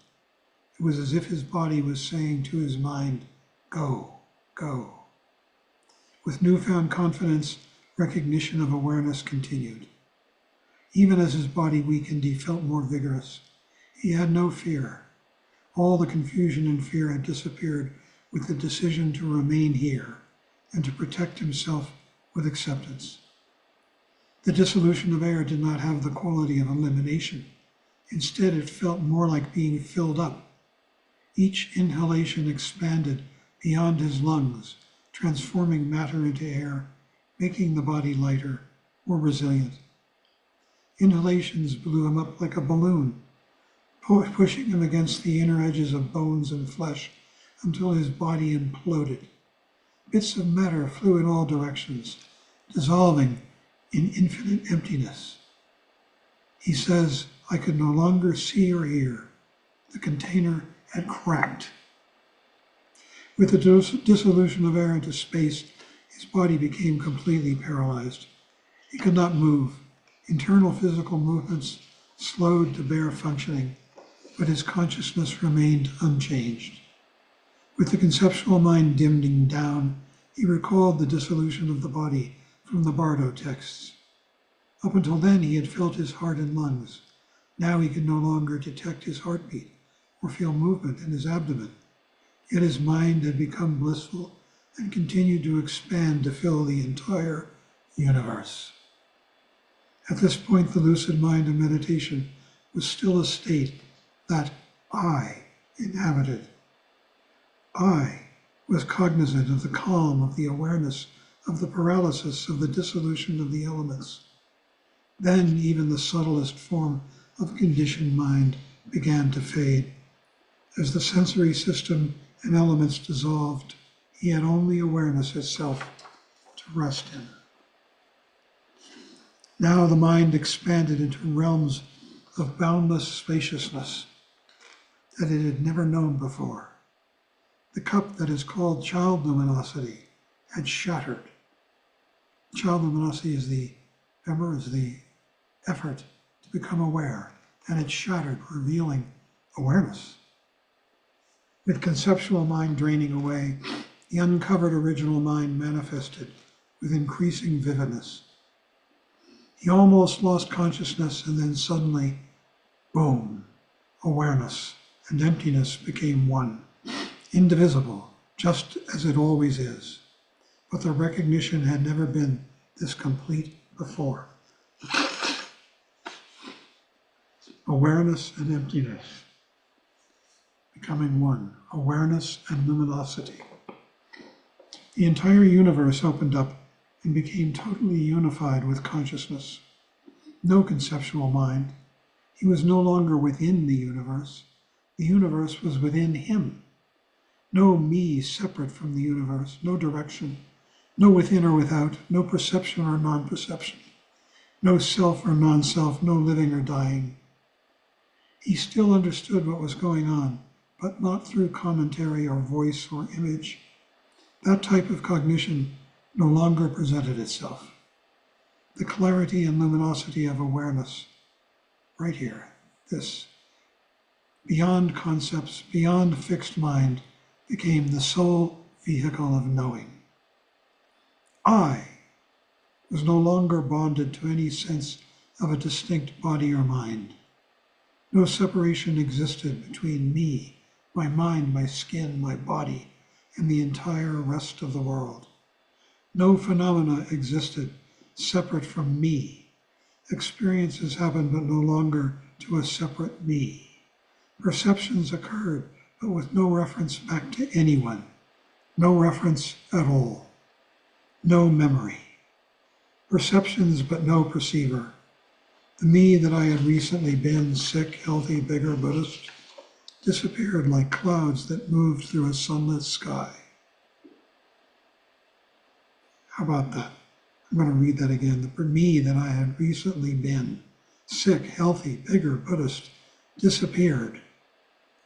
It was as if his body was saying to his mind, "Go, go." With newfound confidence, recognition of awareness continued. Even as his body weakened, he felt more vigorous. He had no fear. All the confusion and fear had disappeared with the decision to remain here and to protect himself with acceptance. The dissolution of air did not have the quality of elimination. Instead, it felt more like being filled up. Each inhalation expanded beyond his lungs, transforming matter into air, making the body lighter, more resilient. Inhalations blew him up like a balloon, pushing him against the inner edges of bones and flesh until his body imploded. Bits of matter flew in all directions, dissolving in infinite emptiness. He says, "I could no longer see or hear. The container had cracked." With the dissolution of air into space, his body became completely paralyzed. He could not move. Internal physical movements slowed to bare functioning, but his consciousness remained unchanged. With the conceptual mind dimming down, he recalled the dissolution of the body from the Bardo texts. Up until then, he had felt his heart and lungs. Now he could no longer detect his heartbeat or feel movement in his abdomen. Yet his mind had become blissful and continued to expand to fill the entire universe. At this point, the lucid mind of meditation was still a state that I inhabited. I was cognizant of the calm, of the awareness, of the paralysis, of the dissolution of the elements. Then even the subtlest form of conditioned mind began to fade. As the sensory system and elements dissolved, he had only awareness itself to rest in. Now the mind expanded into realms of boundless spaciousness that it had never known before. The cup that is called child luminosity had shattered. Child luminosity is the effort to become aware, and it shattered, revealing awareness. With conceptual mind draining away, the uncovered original mind manifested with increasing vividness. He almost lost consciousness, and then suddenly, boom, awareness and emptiness became one, indivisible, just as it always is. But the recognition had never been this complete before. Awareness and emptiness becoming one, awareness and luminosity. The entire universe opened up and became totally unified with consciousness. No conceptual mind. He was no longer within the universe. The universe was within him. No me separate from the universe, no direction, no within or without, no perception or non-perception, no self or non-self, no living or dying. He still understood what was going on, but not through commentary or voice or image. That type of cognition no longer presented itself. The clarity and luminosity of awareness, right here, this, beyond concepts, beyond fixed mind, became the sole vehicle of knowing. I was no longer bonded to any sense of a distinct body or mind. No separation existed between me, my mind, my skin, my body, and the entire rest of the world. No phenomena existed separate from me. Experiences happened, but no longer to a separate me. Perceptions occurred, but with no reference back to anyone. No reference at all. No memory. Perceptions, but no perceiver. The me that I had recently been, sick, healthy, bigger, Buddhist, disappeared like clouds that moved through a sunlit sky. How about that? I'm going to read that again. The me that I had recently been, sick, healthy, bigger, Buddhist, disappeared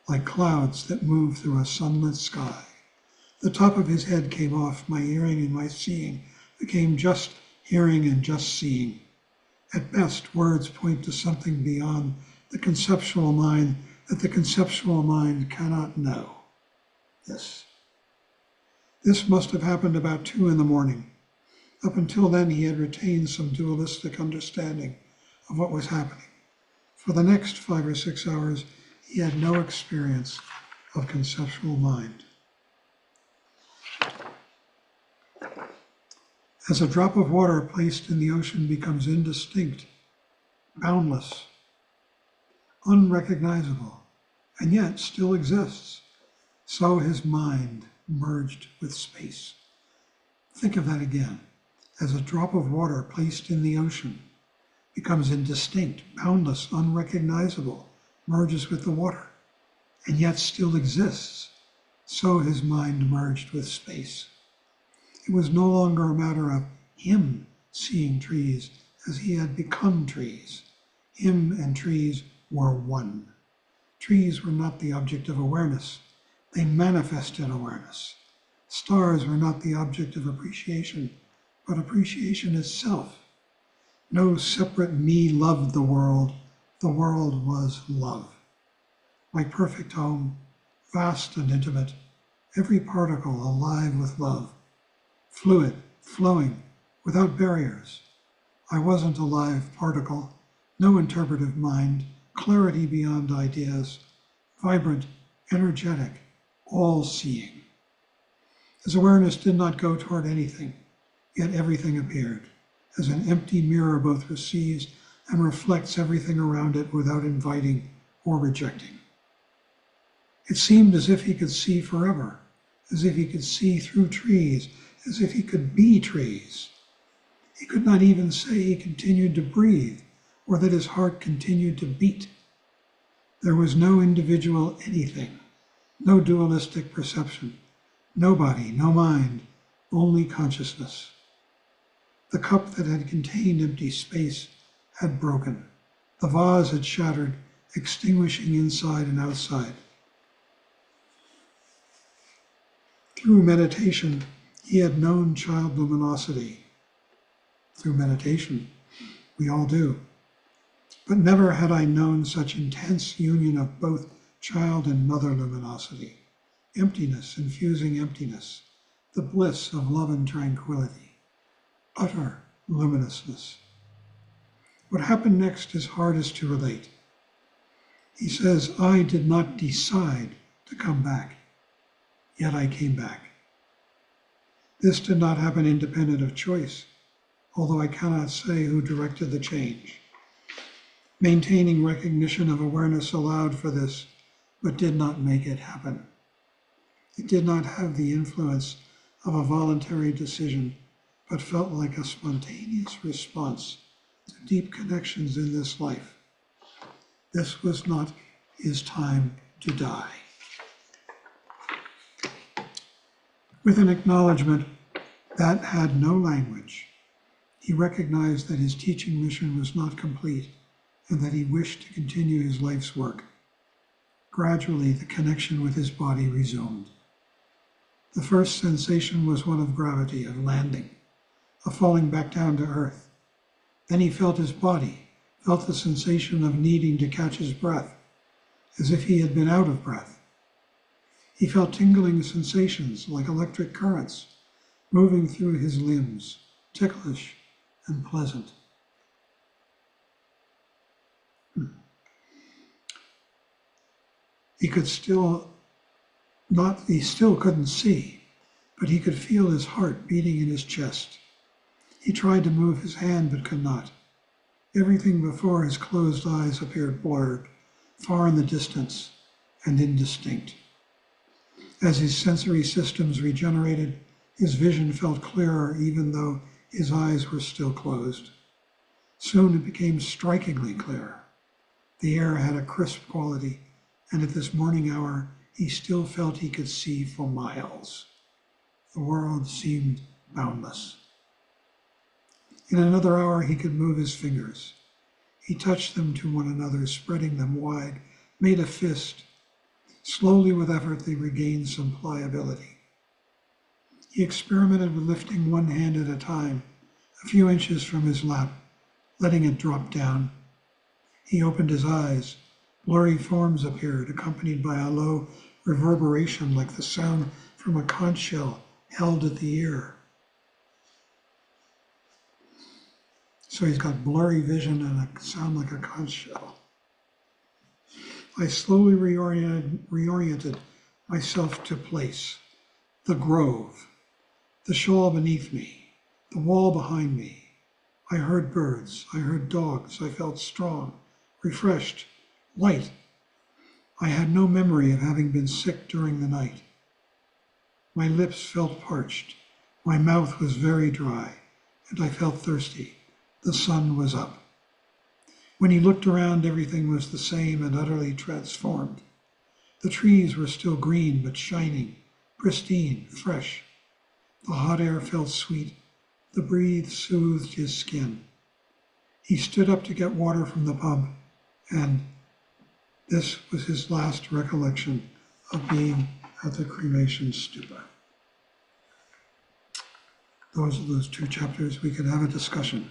like clouds that moved through a sunlit sky. The top of his head came off, my hearing and my seeing became just hearing and just seeing. At best, words point to something beyond the conceptual mind that the conceptual mind cannot know. This must have happened about 2 a.m. Up until then, he had retained some dualistic understanding of what was happening. For the next 5 or 6 hours, he had no experience of conceptual mind. As a drop of water placed in the ocean becomes indistinct, boundless, unrecognizable, and yet still exists, so his mind merged with space. Think of that again. As a drop of water placed in the ocean becomes indistinct, boundless, unrecognizable, merges with the water, and yet still exists, so his mind merged with space. It was no longer a matter of him seeing trees as he had become trees. Him and trees were one. Trees were not the object of awareness. They manifested awareness. Stars were not the object of appreciation, but appreciation itself. No separate me loved the world. The world was love. My perfect home, vast and intimate, every particle alive with love. Fluid, flowing, without barriers. I wasn't a live particle, no interpretive mind, clarity beyond ideas, vibrant, energetic, all-seeing. His awareness did not go toward anything, yet everything appeared, as an empty mirror both receives and reflects everything around it without inviting or rejecting. It seemed as if he could see forever, as if he could see through trees, as if he could be trees. He could not even say he continued to breathe or that his heart continued to beat. There was no individual anything, no dualistic perception, no body, no mind, only consciousness. The cup that had contained empty space had broken. The vase had shattered, extinguishing inside and outside. Through meditation, he had known child luminosity. Through meditation, we all do. But never had I known such intense union of both child and mother luminosity, emptiness infusing emptiness, the bliss of love and tranquility, utter luminousness. What happened next is hardest to relate. He says, I did not decide to come back, yet I came back. This did not happen independent of choice, although I cannot say who directed the change. Maintaining recognition of awareness allowed for this, but did not make it happen. It did not have the influence of a voluntary decision, but felt like a spontaneous response to deep connections in this life. This was not his time to die. With an acknowledgement that had no language, he recognized that his teaching mission was not complete and that he wished to continue his life's work. Gradually, the connection with his body resumed. The first sensation was one of gravity, of landing, of falling back down to earth. Then he felt his body, felt the sensation of needing to catch his breath, as if he had been out of breath. He felt tingling sensations like electric currents moving through his limbs, ticklish and pleasant. He still couldn't see, but he could feel his heart beating in his chest. He tried to move his hand but could not. Everything before his closed eyes appeared blurred, far in the distance and indistinct. As his sensory systems regenerated, his vision felt clearer even though his eyes were still closed. Soon it became strikingly clear. The air had a crisp quality, and at this morning hour, he still felt he could see for miles. The world seemed boundless. In another hour, he could move his fingers. He touched them to one another, spreading them wide, made a fist. Slowly, with effort, they regained some pliability. He experimented with lifting one hand at a time a few inches from his lap, letting it drop down. He opened his eyes. Blurry forms appeared, accompanied by a low reverberation like the sound from a conch shell held at the ear. So he's got blurry vision and a sound like a conch shell. I slowly reoriented myself to place. The grove, the shawl beneath me, the wall behind me. I heard birds, I heard dogs, I felt strong, refreshed, light. I had no memory of having been sick during the night. My lips felt parched, my mouth was very dry, and I felt thirsty. The sun was up. When he looked around, everything was the same and utterly transformed. The trees were still green but shining, pristine, fresh. The hot air felt sweet. The breeze soothed his skin. He stood up to get water from the pump, and this was his last recollection of being at the cremation stupa. Those are those two chapters. We could have a discussion.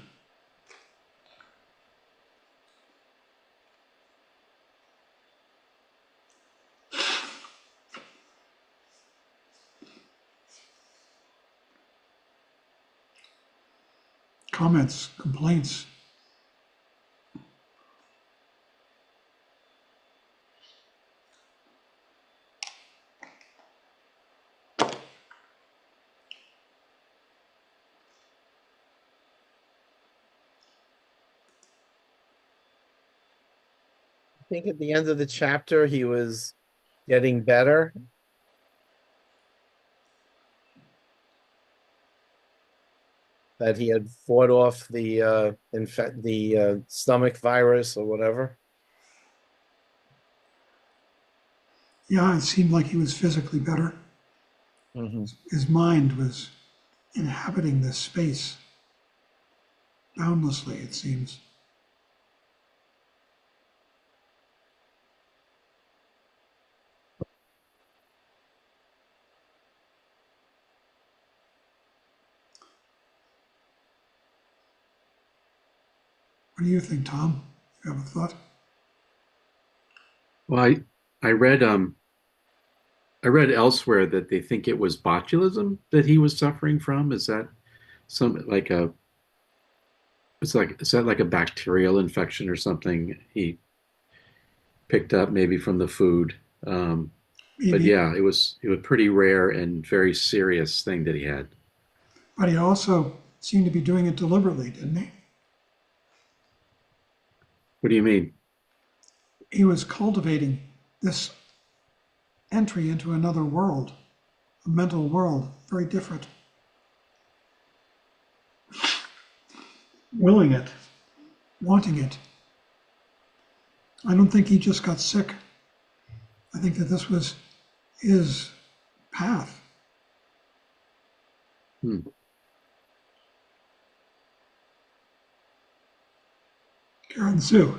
Comments, complaints. I think at the end of the chapter, he was getting better. That he had fought off the stomach virus or whatever. Yeah, it seemed like he was physically better. Mm-hmm. His mind was inhabiting this space boundlessly, it seems. What do you think, Tom? You have a thought? Well, I read elsewhere that they think it was botulism that he was suffering from. Is that some like a is that like a bacterial infection or something he picked up maybe from the food? But Maybe, yeah, it was pretty rare and very serious thing that he had. but he also seemed to be doing it deliberately, didn't he? What do you mean? He was cultivating this entry into another world, a mental world, very different. Willing it, wanting it. I don't think he just got sick. I think that this was his path. Hmm. Karen Sue.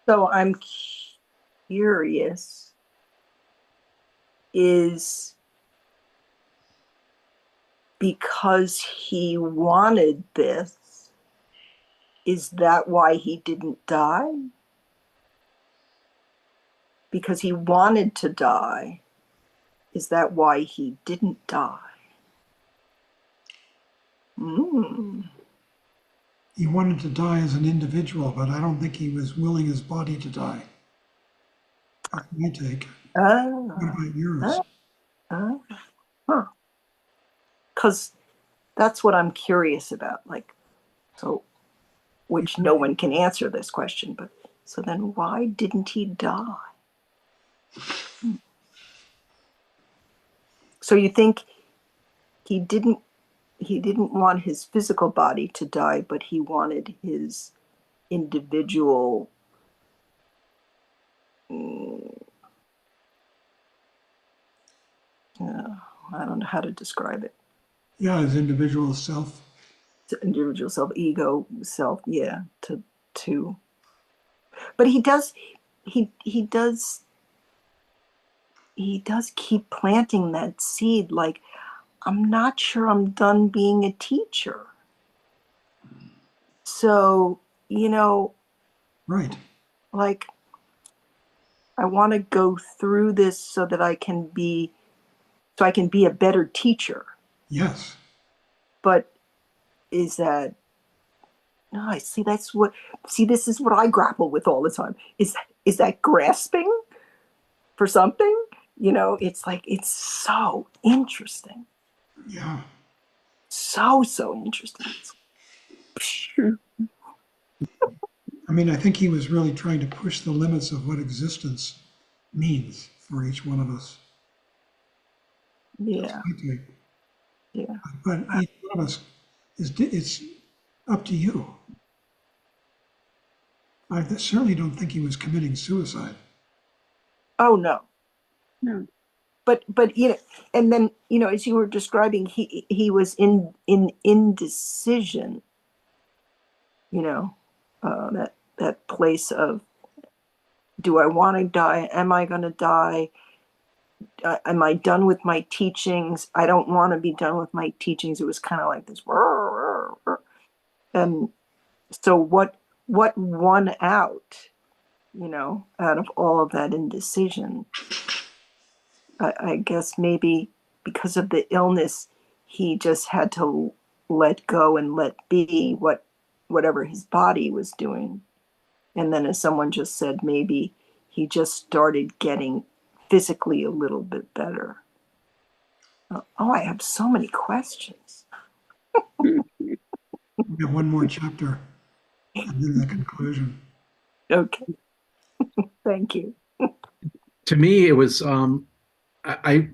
So I'm curious, is because he wanted this, is that why he didn't die? Because he wanted to die, is that why he didn't die? He wanted to die as an individual, but I don't think he was willing his body to die. That's my take. What about yours? Because that's what I'm curious about. Like, so, which no one can answer this question, but so then why didn't he die? So you think he didn't want his physical body to die, but he wanted his individual I don't know how to describe it. Yeah, his individual self. Individual self, ego, self, yeah, to but he does keep planting that seed, like, I'm not sure I'm done being a teacher. So, Right. like, I want to go through this so that I can be a better teacher. Yes. But is that, no, I see, this is what I grapple with all the time. Is that grasping for something? It's like, it's so interesting. Yeah. So interesting. I mean, I think he was really trying to push the limits of what existence means for each one of us. Yeah. Okay. Yeah. But each one of us it's up to you. I certainly don't think he was committing suicide. Oh, no. No. But and then, as you were describing, he was in indecision, that place of, do I want to die? Am I going to die? Am I done with my teachings? I don't want to be done with my teachings. It was kind of like this. And so what won out, out of all of that indecision? I guess maybe because of the illness, he just had to let go and let be whatever his body was doing. And then, as someone just said, maybe he just started getting physically a little bit better. Oh, I have so many questions. We have one more chapter and then the conclusion. Okay. Thank you. To me, it was I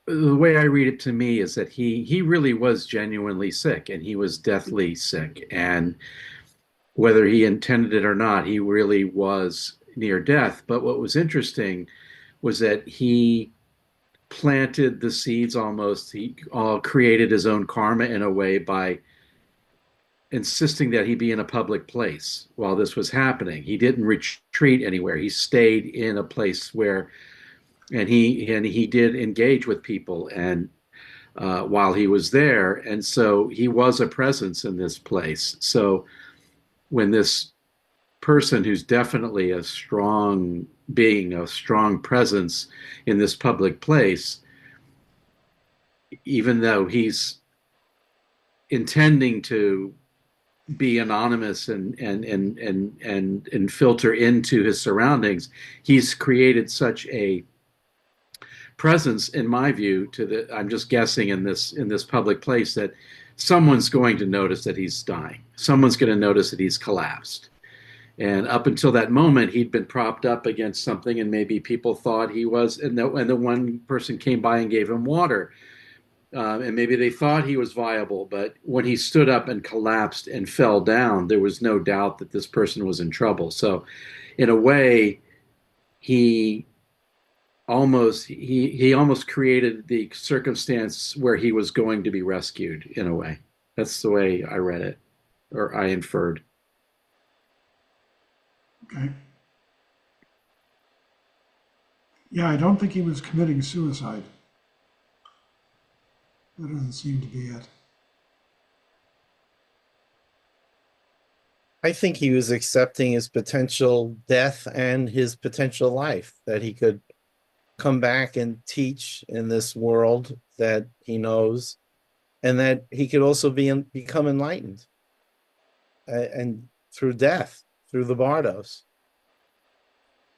the way I read it to me is that he really was genuinely sick and he was deathly sick, and whether he intended it or not, he really was near death. But what was interesting was that he planted the seeds almost. He created his own karma in a way by insisting that he be in a public place while this was happening. He didn't retreat anywhere. He stayed in a place where, and he did engage with people and while he was there, and so he was a presence in this place. So when this person who's definitely a strong being, a strong presence in this public place, even though he's intending to be anonymous and filter into his surroundings, he's created such a presence, in my view, I'm just guessing in this public place, that someone's going to notice that he's dying. Someone's going to notice that he's collapsed. And up until that moment, he'd been propped up against something, and maybe people thought he was, and the one person came by and gave him water. And maybe they thought he was viable, but when he stood up and collapsed and fell down, there was no doubt that this person was in trouble. So, in a way, he almost created the circumstance where he was going to be rescued. In a way, that's the way I read it, or I inferred. Okay. Yeah, I don't think he was committing suicide. That doesn't seem to be it. I think he was accepting his potential death and his potential life, that he could come back and teach in this world that he knows, and that he could also become enlightened, and through death, through the Bardos.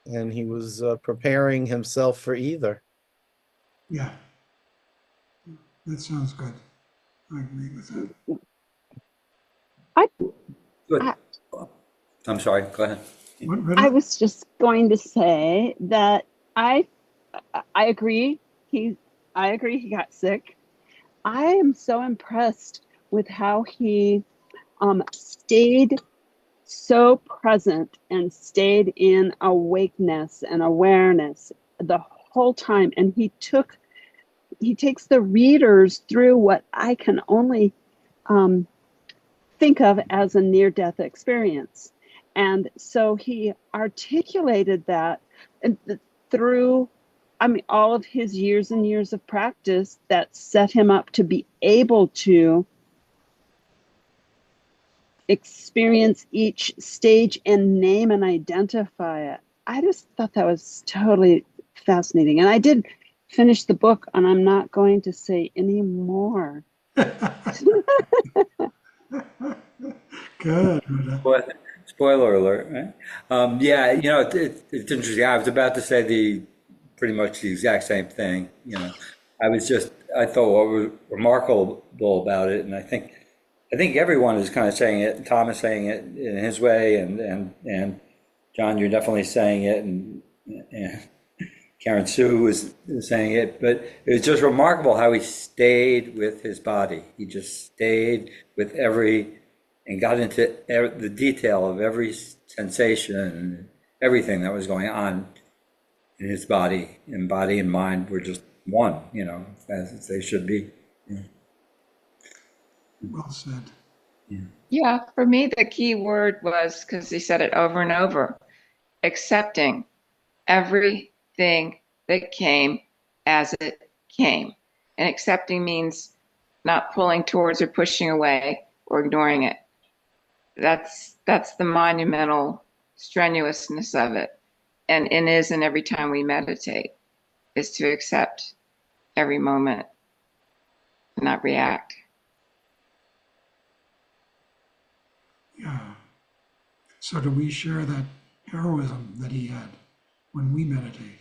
And he was preparing himself for either. Yeah. That sounds good. I agree with that. Good. I- I'm sorry. Go ahead. I was just going to say that I agree. I agree he got sick. I am so impressed with how he stayed so present and stayed in awakeness and awareness the whole time. And he takes the readers through what I can only think of as a near-death experience. And so he articulated that through, all of his years and years of practice that set him up to be able to experience each stage and name and identify it. I just thought that was totally fascinating. And I did finish the book, and I'm not going to say any more. Good. Spoiler alert, right? Yeah, it's interesting. I was about to say pretty much the exact same thing. I thought what was remarkable about it, and I think everyone is kind of saying it. Tom is saying it in his way, and John, you're definitely saying it, and Karen Sue was saying it. But it was just remarkable how he stayed with his body. He just stayed with and got into the detail of every sensation and everything that was going on in his body. And body and mind were just one, as they should be. Yeah. Well said. Yeah, for me, the key word was, because he said it over and over, accepting everything that came as it came. And accepting means not pulling towards or pushing away or ignoring it. That's the monumental strenuousness of it. And it is in every time we meditate, is to accept every moment and not react. Yeah. So do we share that heroism that he had when we meditate?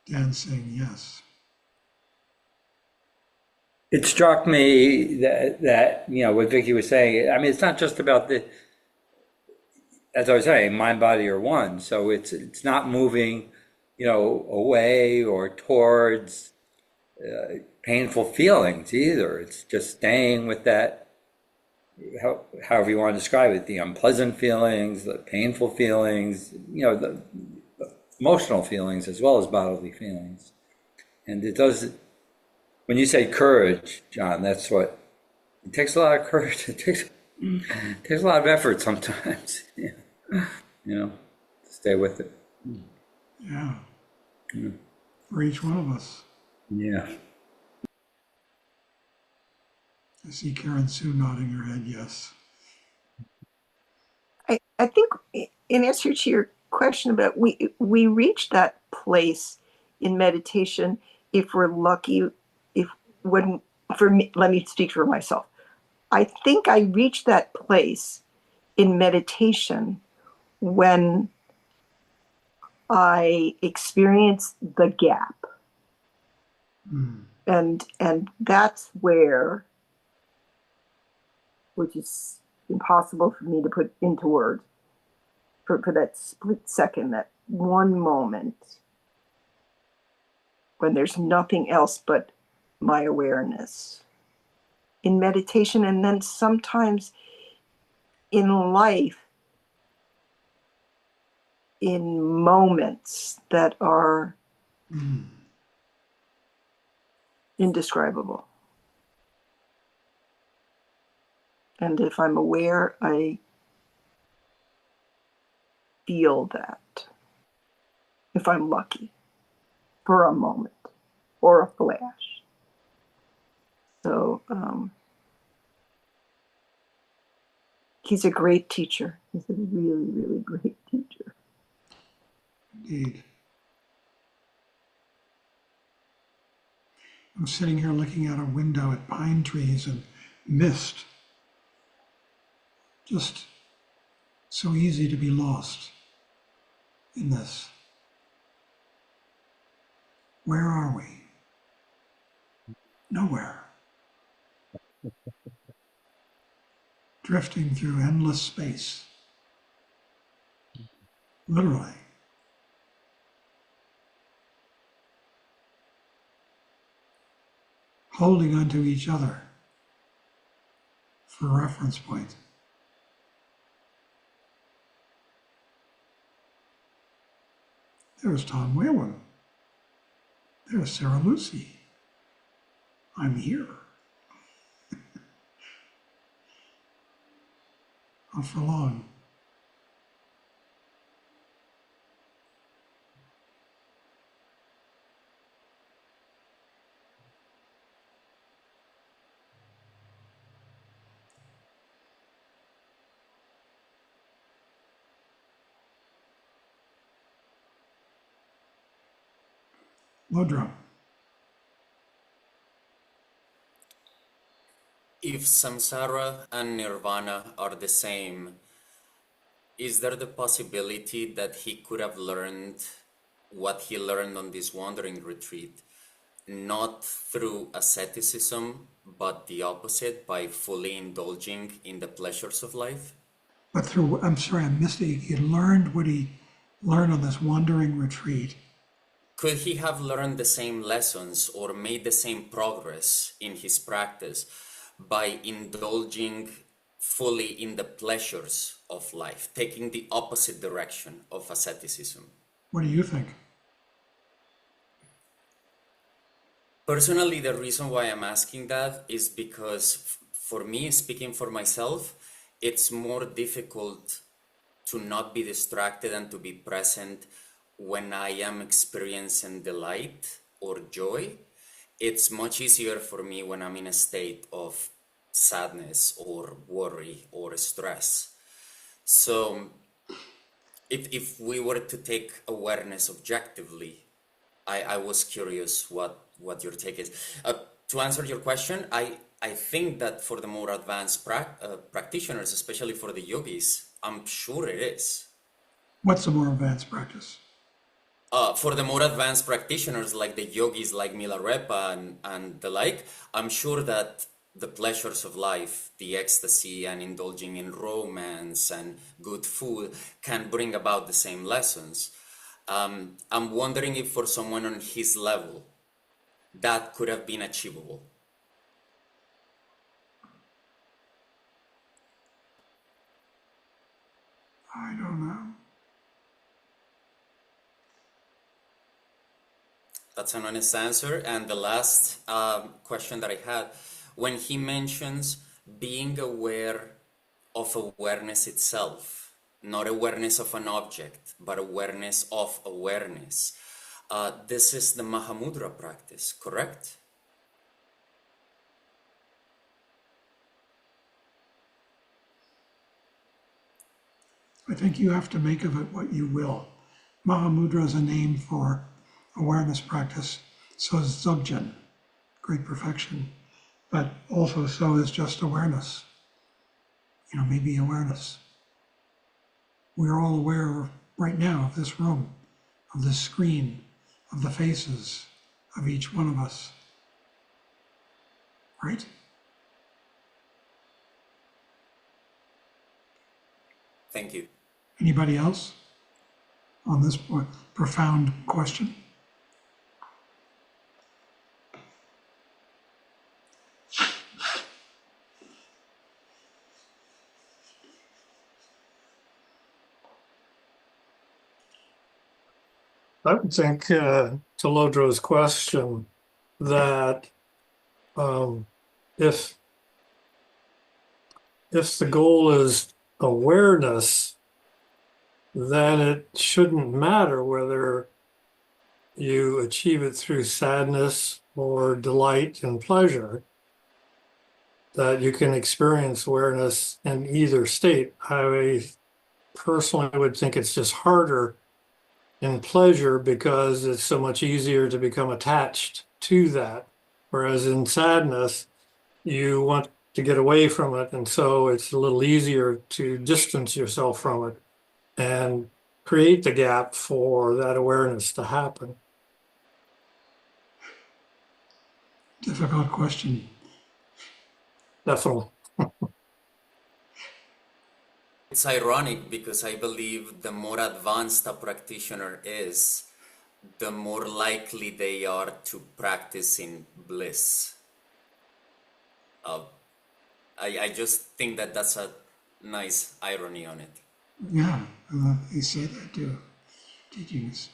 Dan saying yes. It struck me that what Vicky was saying. I mean, it's not just about as I was saying, mind, body are one. So it's not moving, away or towards painful feelings either. It's just staying with that, however you want to describe it, the unpleasant feelings, the painful feelings, the emotional feelings as well as bodily feelings. And it does. When you say courage, John, that's what it takes. A lot of courage. It takes a lot of effort sometimes. To stay with it. Yeah. For each one of us. Yeah. I see Karen Sue nodding her head yes. I think in answer to your question about we reach that place in meditation if we're lucky, if when for me, let me speak for myself. I think I reached that place in meditation when I experienced the gap. And that's where, which is impossible for me to put into words, for that split second, that one moment when there's nothing else but my awareness in meditation. And then sometimes in life, in moments that are indescribable. And if I'm aware, I feel that. If I'm lucky, for a moment or a flash. So he's a great teacher. He's a really, really great teacher. Indeed. I'm sitting here looking out a window at pine trees and mist. Just so easy to be lost in this. Where are we? Nowhere. Drifting through endless space. Literally. Holding onto each other for reference point. There's Tom Whalen. There's Sarah Lucy. I'm here. Not for long. Lodro. If samsara and nirvana are the same, is there the possibility that he could have learned what he learned on this wandering retreat, not through asceticism, but the opposite, by fully indulging in the pleasures of life? But through, I'm sorry, I missed it. He learned what he learned on this wandering retreat. Could he have learned the same lessons or made the same progress in his practice by indulging fully in the pleasures of life, taking the opposite direction of asceticism? What do you think? Personally, the reason why I'm asking that is because for me, speaking for myself, it's more difficult to not be distracted and to be present when I am experiencing delight or joy. It's much easier for me when I'm in a state of sadness or worry or stress. So if we were to take awareness objectively, I was curious what your take is. To answer your question, I think that for the more advanced practitioners, especially for the yogis, I'm sure it is. What's a more advanced practice? For the more advanced practitioners, like the yogis like Milarepa and the like, I'm sure that the pleasures of life, the ecstasy and indulging in romance and good food can bring about the same lessons. I'm wondering if for someone on his level, that could have been achievable. I don't know. That's an honest answer. And the last question that I had, when he mentions being aware of awareness itself, not awareness of an object, but awareness of awareness, this is the Mahamudra practice, correct? I think you have to make of it what you will. Mahamudra is a name for awareness practice. So is Dzogchen, great perfection. But also so is just awareness. Maybe awareness. We're all aware right now of this room, of this screen, of the faces of each one of us. Right? Thank you. Anybody else on this profound question? I would think to Lodro's question that if the goal is awareness, then it shouldn't matter whether you achieve it through sadness or delight and pleasure, that you can experience awareness in either state. I personally would think it's just harder in pleasure because it's so much easier to become attached to that. Whereas in sadness, you want to get away from it. And so it's a little easier to distance yourself from it and create the gap for that awareness to happen. Difficult question. Definitely. It's ironic because I believe the more advanced a practitioner is, the more likely they are to practice in bliss. I just think that that's a nice irony on it. Yeah, you say that too. Teachings.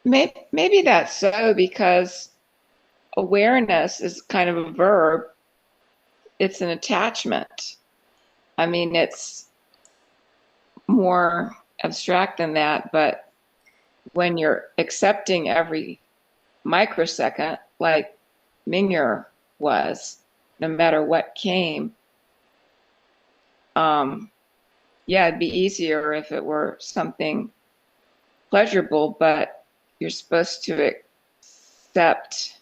Maybe that's so because awareness is kind of a verb. It's an attachment. I mean, it's more abstract than that, but when you're accepting every microsecond, like Mingir was, no matter what came, it'd be easier if it were something pleasurable, but you're supposed to accept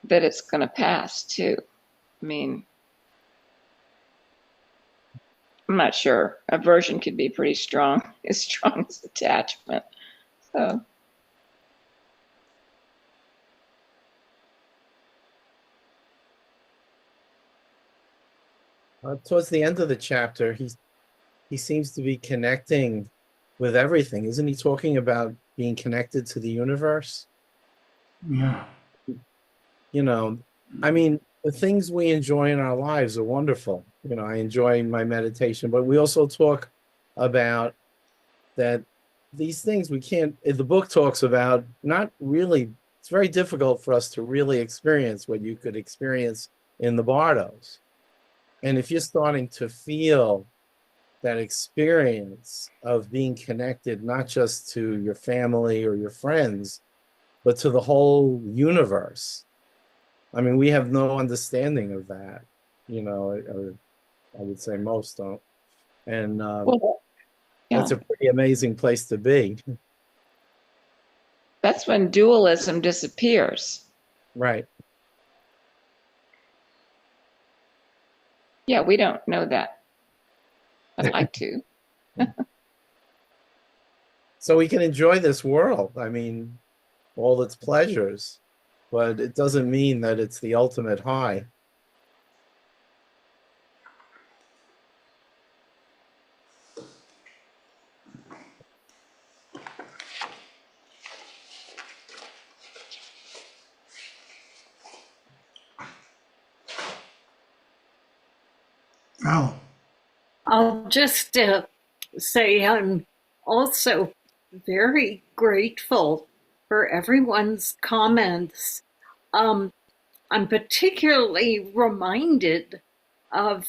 that it's going to pass too. I mean, I'm not sure. Aversion could be pretty strong, as strong as attachment. So. Towards the end of the chapter, he seems to be connecting with everything. Isn't he talking about being connected to the universe? Yeah. You know, I mean, the things we enjoy in our lives are wonderful. You know, I enjoy my meditation, but we also talk about that these things we can't, the book talks about not really, it's very difficult for us to really experience what you could experience in the bardos. And if you're starting to feel that experience of being connected, not just to your family or your friends, but to the whole universe. I mean, we have no understanding of that, you know, or I would say most don't. And Well, that's a pretty amazing place to be. That's when dualism disappears. Right. Yeah, we don't know that. I'd like to. So we can enjoy this world. I mean, all its pleasures, but it doesn't mean that it's the ultimate high. Val. I'll just say I'm also very grateful for everyone's comments. I'm particularly reminded of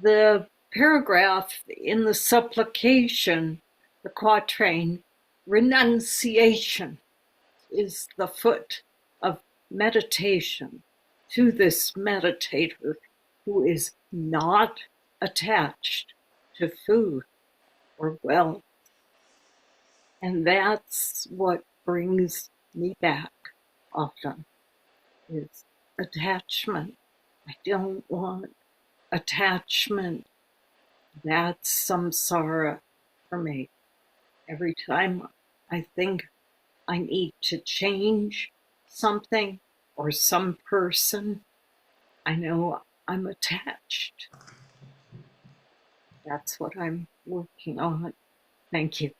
the paragraph in the supplication, the quatrain, renunciation is the foot of meditation to this meditator who is not attached to food or wealth. And that's what brings me back often, is attachment. I don't want attachment. That's samsara for me. Every time I think I need to change something or some person, I know I'm attached. That's what I'm working on. Thank you.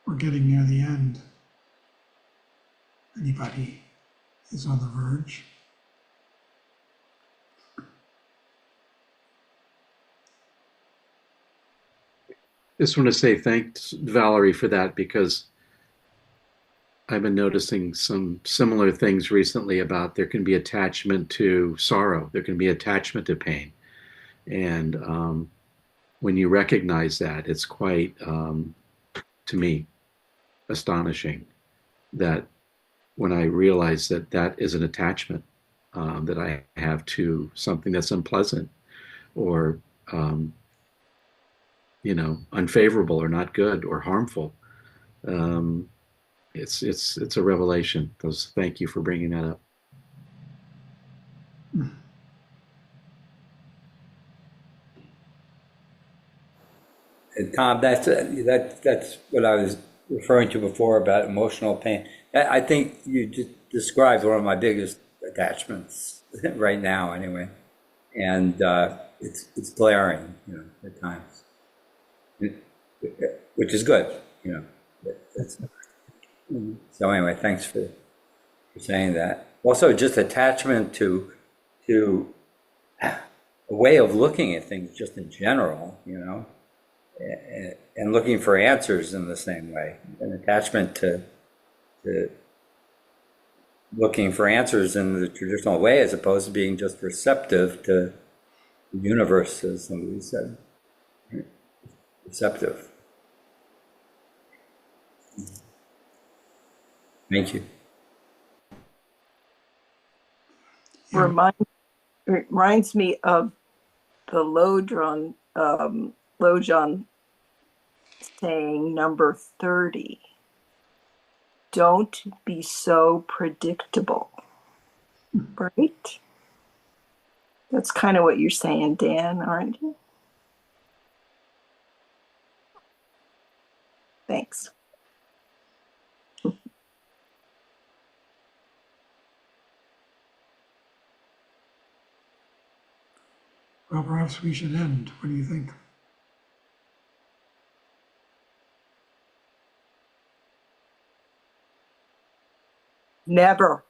We're getting near the end. Anybody is on the verge? Just want to say thanks, Valerie, for that, because I've been noticing some similar things recently about there can be attachment to sorrow, there can be attachment to pain. And when you recognize that, it's quite, to me, astonishing that when I realize that that is an attachment that I have to something that's unpleasant or, unfavorable or not good or harmful. It's a revelation. Thank you for bringing that up. And Tom, that's what I was referring to before about emotional pain. I think you just described one of my biggest attachments right now, anyway, and it's glaring, at times, which is good, So anyway, thanks for saying that. Also, just attachment to a way of looking at things, just in general, and looking for answers in the same way. An attachment to looking for answers in the traditional way, as opposed to being just receptive to the universe, as somebody said. Receptive. Remind reminds me of the Lojong saying number 30. Don't be so predictable. Right? That's kind of what you're saying, Dan, aren't you? Thanks. Well, perhaps we should end. What do you think? Never.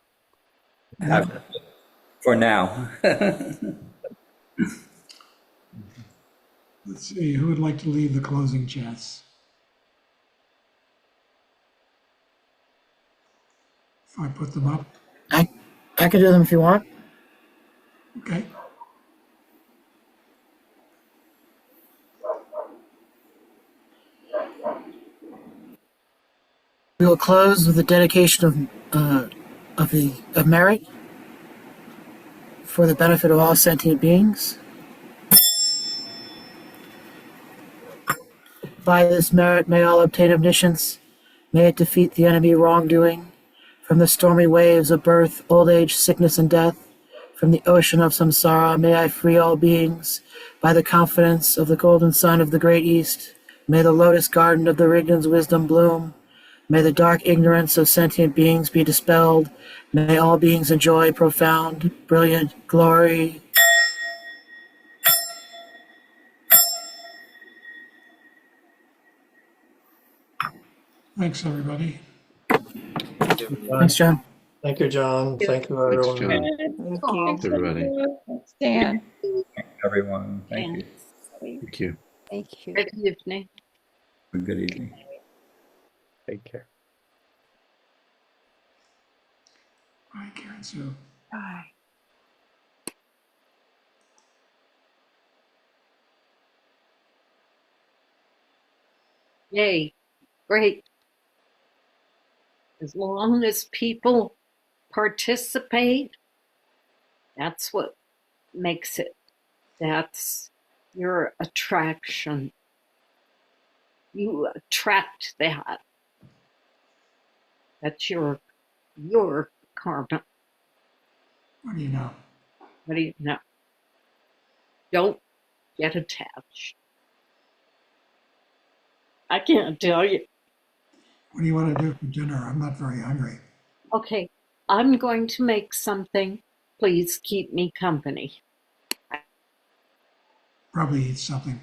For now. Let's see, who would like to lead the closing chants? If I put them up, I can do them if you want. okay. We will close with a dedication of merit for the benefit of all sentient beings. By this merit, may all obtain omniscience. May it defeat the enemy wrongdoing. From the stormy waves of birth, old age, sickness, and death, from the ocean of samsara, may I free all beings by the confidence of the golden sun of the great East. May the lotus garden of the Rignan's wisdom bloom. May the dark ignorance of sentient beings be dispelled. May all beings enjoy profound, brilliant glory. Thanks, everybody. Thanks, John. Thank you, John. Thank you, Thanks, everyone. John. Thank you. Thanks, everybody. Thanks, Dan. Everyone, thank you. Thank you. Thank you. Good evening. Good evening. Take care. Bye, Karen Sue. Bye. Yay. Great. As long as people participate, that's what makes it. That's your attraction. You attract that. That's your karma. What do you know? What do you know? Don't get attached. I can't tell you. What do you want to do for dinner? I'm not very hungry. Okay, I'm going to make something. Please keep me company. Probably eat something.